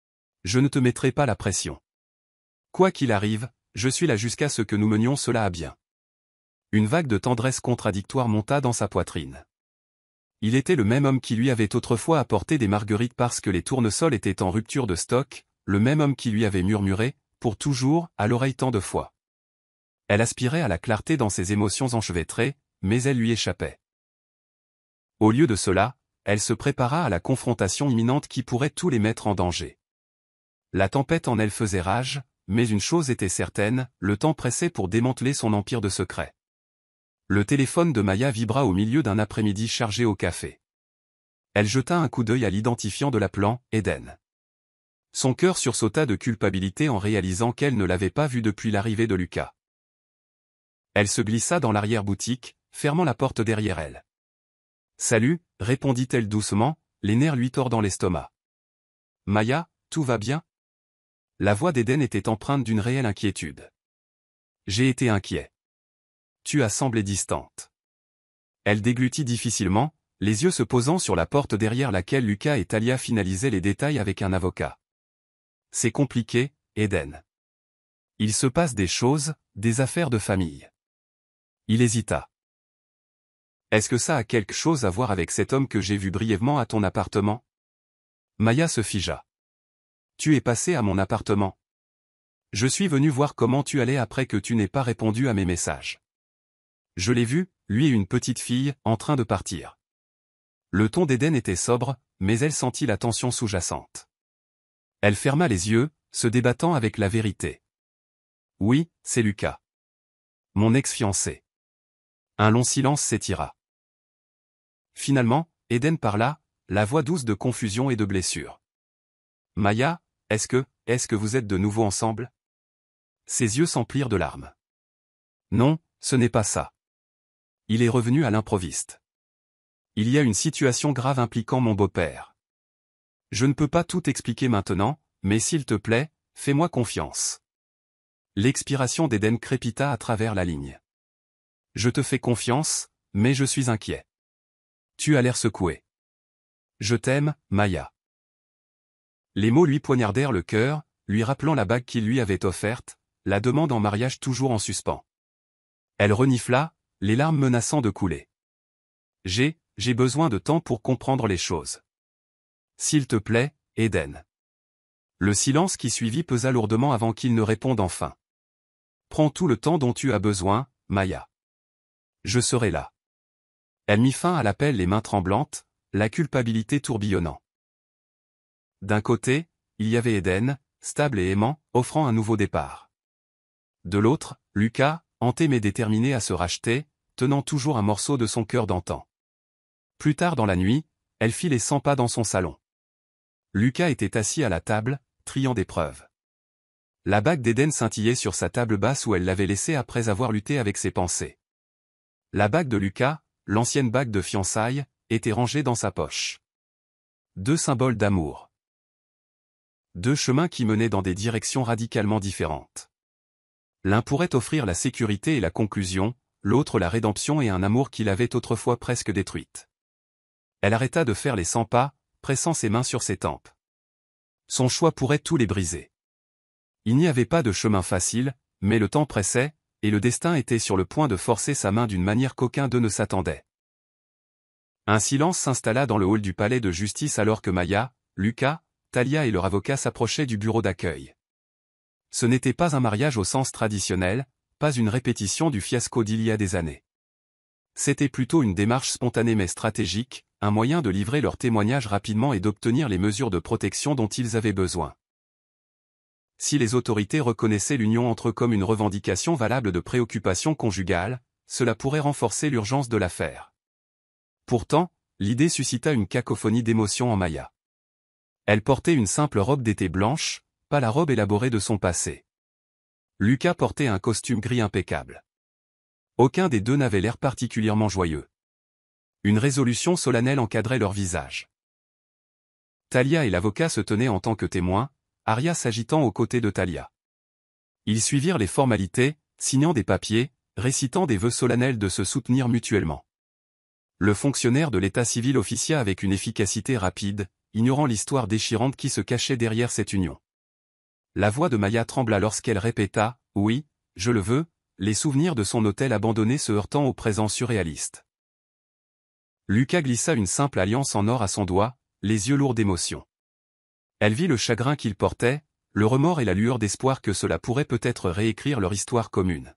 « Je ne te mettrai pas la pression. Quoi qu'il arrive, je suis là jusqu'à ce que nous menions cela à bien. » Une vague de tendresse contradictoire monta dans sa poitrine. Il était le même homme qui lui avait autrefois apporté des marguerites parce que les tournesols étaient en rupture de stock, le même homme qui lui avait murmuré, pour toujours, à l'oreille tant de fois. Elle aspirait à la clarté dans ses émotions enchevêtrées, mais elle lui échappait. Au lieu de cela, elle se prépara à la confrontation imminente qui pourrait tous les mettre en danger. La tempête en elle faisait rage, mais une chose était certaine, le temps pressait pour démanteler son empire de secrets. Le téléphone de Maya vibra au milieu d'un après-midi chargé au café. Elle jeta un coup d'œil à l'identifiant de l'appelant, Eden. Son cœur sursauta de culpabilité en réalisant qu'elle ne l'avait pas vu depuis l'arrivée de Lucas. Elle se glissa dans l'arrière-boutique, fermant la porte derrière elle. « Salut », répondit-elle doucement, les nerfs lui tordant l'estomac. « Maya, tout va bien ?» La voix d'Eden était empreinte d'une réelle inquiétude. « J'ai été inquiet. » Tu as semblé distante. Elle déglutit difficilement, les yeux se posant sur la porte derrière laquelle Lucas et Talia finalisaient les détails avec un avocat. C'est compliqué, Eden. Il se passe des choses, des affaires de famille. Il hésita. Est-ce que ça a quelque chose à voir avec cet homme que j'ai vu brièvement à ton appartement? Maya se figea. Tu es passé à mon appartement. Je suis venu voir comment tu allais après que tu n'aies pas répondu à mes messages. Je l'ai vu, lui et une petite fille, en train de partir. Le ton d'Eden était sobre, mais elle sentit la tension sous-jacente. Elle ferma les yeux, se débattant avec la vérité. Oui, c'est Lucas. Mon ex-fiancé. Un long silence s'étira. Finalement, Eden parla, la voix douce de confusion et de blessure. Maya, est-ce que vous êtes de nouveau ensemble? Ses yeux s'emplirent de larmes. Non, ce n'est pas ça. Il est revenu à l'improviste. Il y a une situation grave impliquant mon beau-père. Je ne peux pas tout expliquer maintenant, mais s'il te plaît, fais-moi confiance. L'expiration d'Eden crépita à travers la ligne. Je te fais confiance, mais je suis inquiet. Tu as l'air secoué. Je t'aime, Maya. Les mots lui poignardèrent le cœur, lui rappelant la bague qu'il lui avait offerte, la demande en mariage toujours en suspens. Elle renifla, les larmes menaçant de couler. J'ai besoin de temps pour comprendre les choses. S'il te plaît, Eden. Le silence qui suivit pesa lourdement avant qu'il ne réponde enfin. Prends tout le temps dont tu as besoin, Maya. Je serai là. Elle mit fin à l'appel les mains tremblantes, la culpabilité tourbillonnant. D'un côté, il y avait Eden, stable et aimant, offrant un nouveau départ. De l'autre, Lucas, hanté mais déterminé à se racheter, tenant toujours un morceau de son cœur d'antan. Plus tard dans la nuit, elle fit les 100 pas dans son salon. Lucas était assis à la table, triant des preuves. La bague d'Éden scintillait sur sa table basse où elle l'avait laissée après avoir lutté avec ses pensées. La bague de Lucas, l'ancienne bague de fiançailles, était rangée dans sa poche. Deux symboles d'amour. Deux chemins qui menaient dans des directions radicalement différentes. L'un pourrait offrir la sécurité et la conclusion, l'autre la rédemption et un amour qui l'avait autrefois presque détruite. Elle arrêta de faire les 100 pas, pressant ses mains sur ses tempes. Son choix pourrait tout les briser. Il n'y avait pas de chemin facile, mais le temps pressait, et le destin était sur le point de forcer sa main d'une manière qu'aucun d'eux ne s'attendait. Un silence s'installa dans le hall du palais de justice alors que Maya, Lucas, Talia et leur avocat s'approchaient du bureau d'accueil. Ce n'était pas un mariage au sens traditionnel, pas une répétition du fiasco d'il y a des années. C'était plutôt une démarche spontanée mais stratégique, un moyen de livrer leur témoignage rapidement et d'obtenir les mesures de protection dont ils avaient besoin. Si les autorités reconnaissaient l'union entre eux comme une revendication valable de préoccupation conjugale, cela pourrait renforcer l'urgence de l'affaire. Pourtant, l'idée suscita une cacophonie d'émotions en Maya. Elle portait une simple robe d'été blanche, pas la robe élaborée de son passé. Lucas portait un costume gris impeccable. Aucun des deux n'avait l'air particulièrement joyeux. Une résolution solennelle encadrait leur visage. Talia et l'avocat se tenaient en tant que témoins, Arya s'agitant aux côtés de Talia. Ils suivirent les formalités, signant des papiers, récitant des vœux solennels de se soutenir mutuellement. Le fonctionnaire de l'état civil officia avec une efficacité rapide, ignorant l'histoire déchirante qui se cachait derrière cette union. La voix de Maya trembla lorsqu'elle répéta « Oui, je le veux », les souvenirs de son hôtel abandonné se heurtant au présent surréaliste. Lucas glissa une simple alliance en or à son doigt, les yeux lourds d'émotion. Elle vit le chagrin qu'il portait, le remords et la lueur d'espoir que cela pourrait peut-être réécrire leur histoire commune.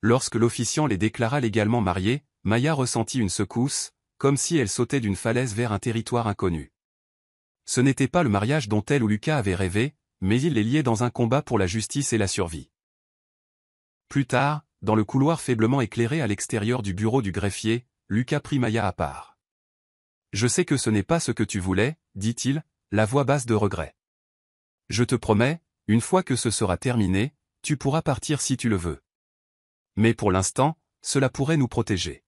Lorsque l'officiant les déclara légalement mariés, Maya ressentit une secousse, comme si elle sautait d'une falaise vers un territoire inconnu. Ce n'était pas le mariage dont elle ou Lucas avaient rêvé, mais il les liait dans un combat pour la justice et la survie. Plus tard, dans le couloir faiblement éclairé à l'extérieur du bureau du greffier, Lucas prit Maya à part. « Je sais que ce n'est pas ce que tu voulais, dit-il, la voix basse de regret. Je te promets, une fois que ce sera terminé, tu pourras partir si tu le veux. Mais pour l'instant, cela pourrait nous protéger. »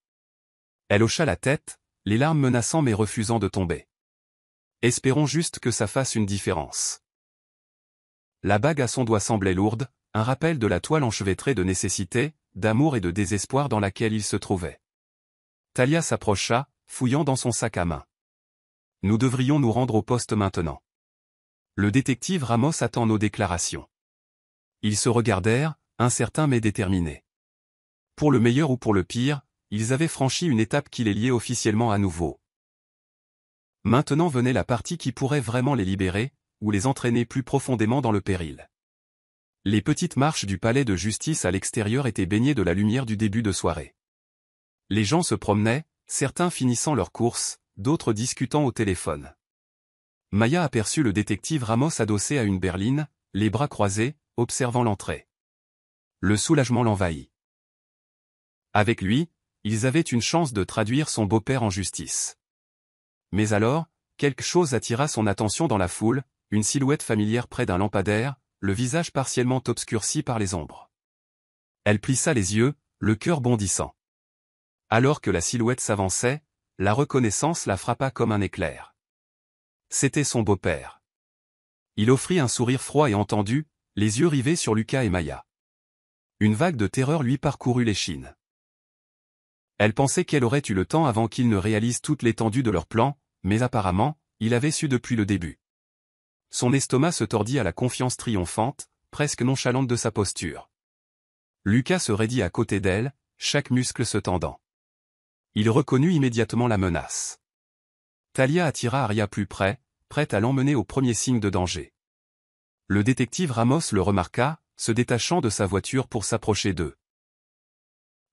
Elle hocha la tête, les larmes menaçant mais refusant de tomber. Espérons juste que ça fasse une différence. La bague à son doigt semblait lourde, un rappel de la toile enchevêtrée de nécessité, d'amour et de désespoir dans laquelle il se trouvait. Talia s'approcha, fouillant dans son sac à main. « Nous devrions nous rendre au poste maintenant. Le détective Ramos attend nos déclarations. » Ils se regardèrent, incertains mais déterminés. Pour le meilleur ou pour le pire, ils avaient franchi une étape qui les liait officiellement à nouveau. Maintenant venait la partie qui pourrait vraiment les libérer, ou les entraîner plus profondément dans le péril. Les petites marches du palais de justice à l'extérieur étaient baignées de la lumière du début de soirée. Les gens se promenaient, certains finissant leur course, d'autres discutant au téléphone. Maya aperçut le détective Ramos adossé à une berline, les bras croisés, observant l'entrée. Le soulagement l'envahit. Avec lui, ils avaient une chance de traduire son beau-père en justice. Mais alors, quelque chose attira son attention dans la foule, une silhouette familière près d'un lampadaire, le visage partiellement obscurci par les ombres. Elle plissa les yeux, le cœur bondissant. Alors que la silhouette s'avançait, la reconnaissance la frappa comme un éclair. C'était son beau-père. Il offrit un sourire froid et entendu, les yeux rivés sur Lucas et Maya. Une vague de terreur lui parcourut l'échine. Elle pensait qu'elle aurait eu le temps avant qu'ils ne réalisent toute l'étendue de leur plan, mais apparemment, il avait su depuis le début. Son estomac se tordit à la confiance triomphante, presque nonchalante de sa posture. Lucas se raidit à côté d'elle, chaque muscle se tendant. Il reconnut immédiatement la menace. Talia attira Arya plus près, prête à l'emmener au premier signe de danger. Le détective Ramos le remarqua, se détachant de sa voiture pour s'approcher d'eux.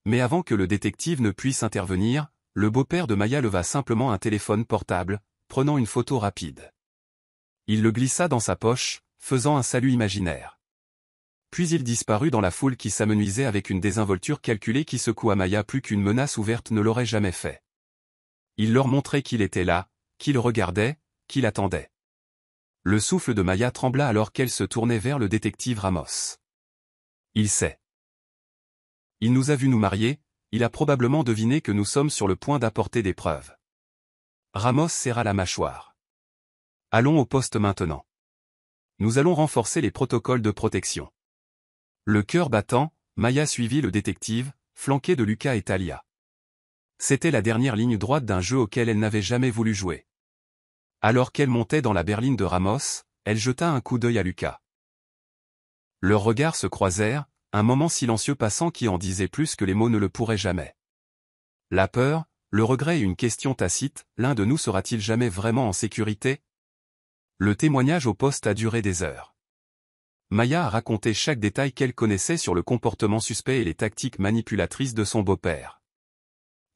Mais avant que le détective ne puisse intervenir, le beau-père de Maya leva simplement un téléphone portable, prenant une photo rapide. Il le glissa dans sa poche, faisant un salut imaginaire. Puis il disparut dans la foule qui s'amenuisait avec une désinvolture calculée qui secoua Maya plus qu'une menace ouverte ne l'aurait jamais fait. Il leur montrait qu'il était là, qu'il regardait, qu'il attendait. Le souffle de Maya trembla alors qu'elle se tournait vers le détective Ramos. Il sait. Il nous a vus nous marier, il a probablement deviné que nous sommes sur le point d'apporter des preuves. Ramos serra la mâchoire. Allons au poste maintenant. Nous allons renforcer les protocoles de protection. Le cœur battant, Maya suivit le détective, flanqué de Lucas et Talia. C'était la dernière ligne droite d'un jeu auquel elle n'avait jamais voulu jouer. Alors qu'elle montait dans la berline de Ramos, elle jeta un coup d'œil à Lucas. Leurs regards se croisèrent, un moment silencieux passant qui en disait plus que les mots ne le pourraient jamais. La peur, le regret et une question tacite, l'un de nous sera-t-il jamais vraiment en sécurité? Le témoignage au poste a duré des heures. Maya a raconté chaque détail qu'elle connaissait sur le comportement suspect et les tactiques manipulatrices de son beau-père.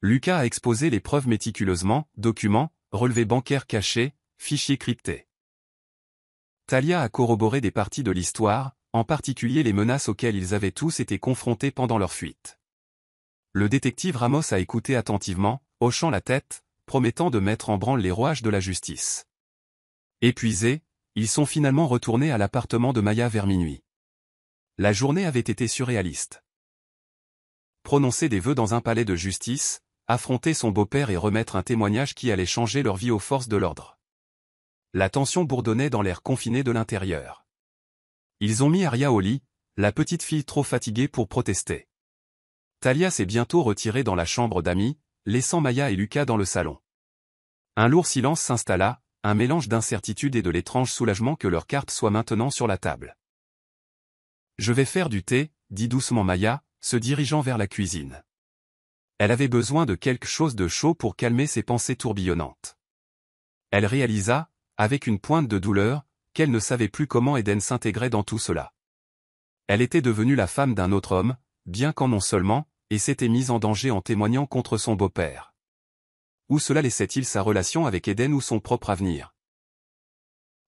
Lucas a exposé les preuves méticuleusement, documents, relevés bancaires cachés, fichiers cryptés. Talia a corroboré des parties de l'histoire, en particulier les menaces auxquelles ils avaient tous été confrontés pendant leur fuite. Le détective Ramos a écouté attentivement, hochant la tête, promettant de mettre en branle les rouages de la justice. Épuisés, ils sont finalement retournés à l'appartement de Maya vers minuit. La journée avait été surréaliste. Prononcer des vœux dans un palais de justice, affronter son beau-père et remettre un témoignage qui allait changer leur vie aux forces de l'ordre. La tension bourdonnait dans l'air confiné de l'intérieur. Ils ont mis Aria au lit, la petite fille trop fatiguée pour protester. Talia s'est bientôt retirée dans la chambre d'amis, laissant Maya et Lucas dans le salon. Un lourd silence s'installa, un mélange d'incertitude et de l'étrange soulagement que leur carte soit maintenant sur la table. « Je vais faire du thé », dit doucement Maya, se dirigeant vers la cuisine. Elle avait besoin de quelque chose de chaud pour calmer ses pensées tourbillonnantes. Elle réalisa, avec une pointe de douleur, qu'elle ne savait plus comment Eden s'intégrait dans tout cela. Elle était devenue la femme d'un autre homme, bien qu'en non seulement, et s'était mise en danger en témoignant contre son beau-père. Où cela laissait-il sa relation avec Eden ou son propre avenir?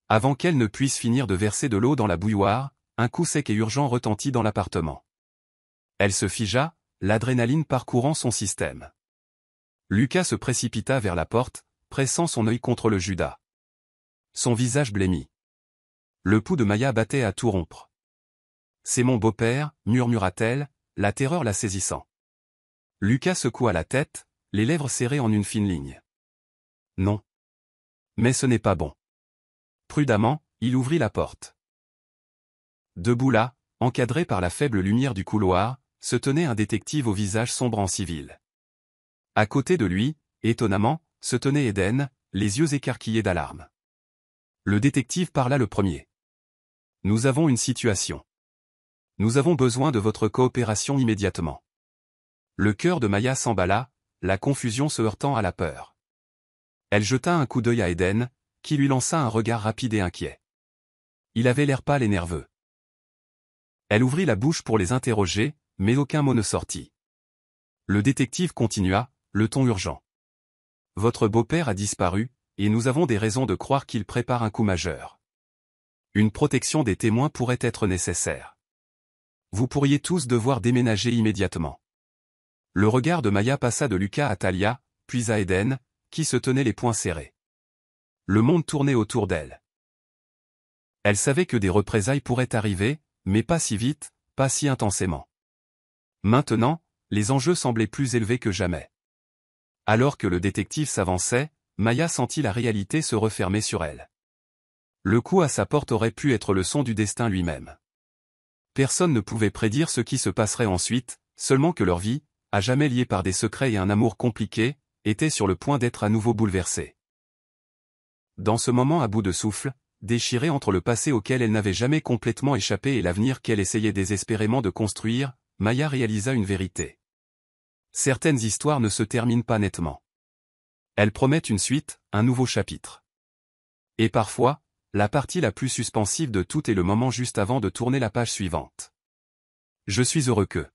Avant qu'elle ne puisse finir de verser de l'eau dans la bouilloire, un coup sec et urgent retentit dans l'appartement. Elle se figea, l'adrénaline parcourant son système. Lucas se précipita vers la porte, pressant son œil contre le judas. Son visage blêmit. Le pouls de Maya battait à tout rompre. « C'est mon beau-père », murmura-t-elle, la terreur la saisissant. Lucas secoua la tête, les lèvres serrées en une fine ligne. « Non. Mais ce n'est pas bon. » Prudemment, il ouvrit la porte. Debout là, encadré par la faible lumière du couloir, se tenait un détective au visage sombre en civil. À côté de lui, étonnamment, se tenait Eden, les yeux écarquillés d'alarme. Le détective parla le premier. « Nous avons une situation. Nous avons besoin de votre coopération immédiatement. » Le cœur de Maya s'emballa, la confusion se heurtant à la peur. Elle jeta un coup d'œil à Eden, qui lui lança un regard rapide et inquiet. Il avait l'air pâle et nerveux. Elle ouvrit la bouche pour les interroger, mais aucun mot ne sortit. Le détective continua, le ton urgent. « Votre beau-père a disparu, et nous avons des raisons de croire qu'il prépare un coup majeur. Une protection des témoins pourrait être nécessaire. Vous pourriez tous devoir déménager immédiatement. » Le regard de Maya passa de Lucas à Talia, puis à Eden, qui se tenait les poings serrés. Le monde tournait autour d'elle. Elle savait que des représailles pourraient arriver, mais pas si vite, pas si intensément. Maintenant, les enjeux semblaient plus élevés que jamais. Alors que le détective s'avançait, Maya sentit la réalité se refermer sur elle. Le coup à sa porte aurait pu être le son du destin lui-même. Personne ne pouvait prédire ce qui se passerait ensuite, seulement que leur vie, à jamais liée par des secrets et un amour compliqué, était sur le point d'être à nouveau bouleversée. Dans ce moment à bout de souffle, déchirée entre le passé auquel elle n'avait jamais complètement échappé et l'avenir qu'elle essayait désespérément de construire, Maya réalisa une vérité. Certaines histoires ne se terminent pas nettement. Elles promettent une suite, un nouveau chapitre. Et parfois, la partie la plus suspensive de toutes est le moment juste avant de tourner la page suivante. Je suis heureux que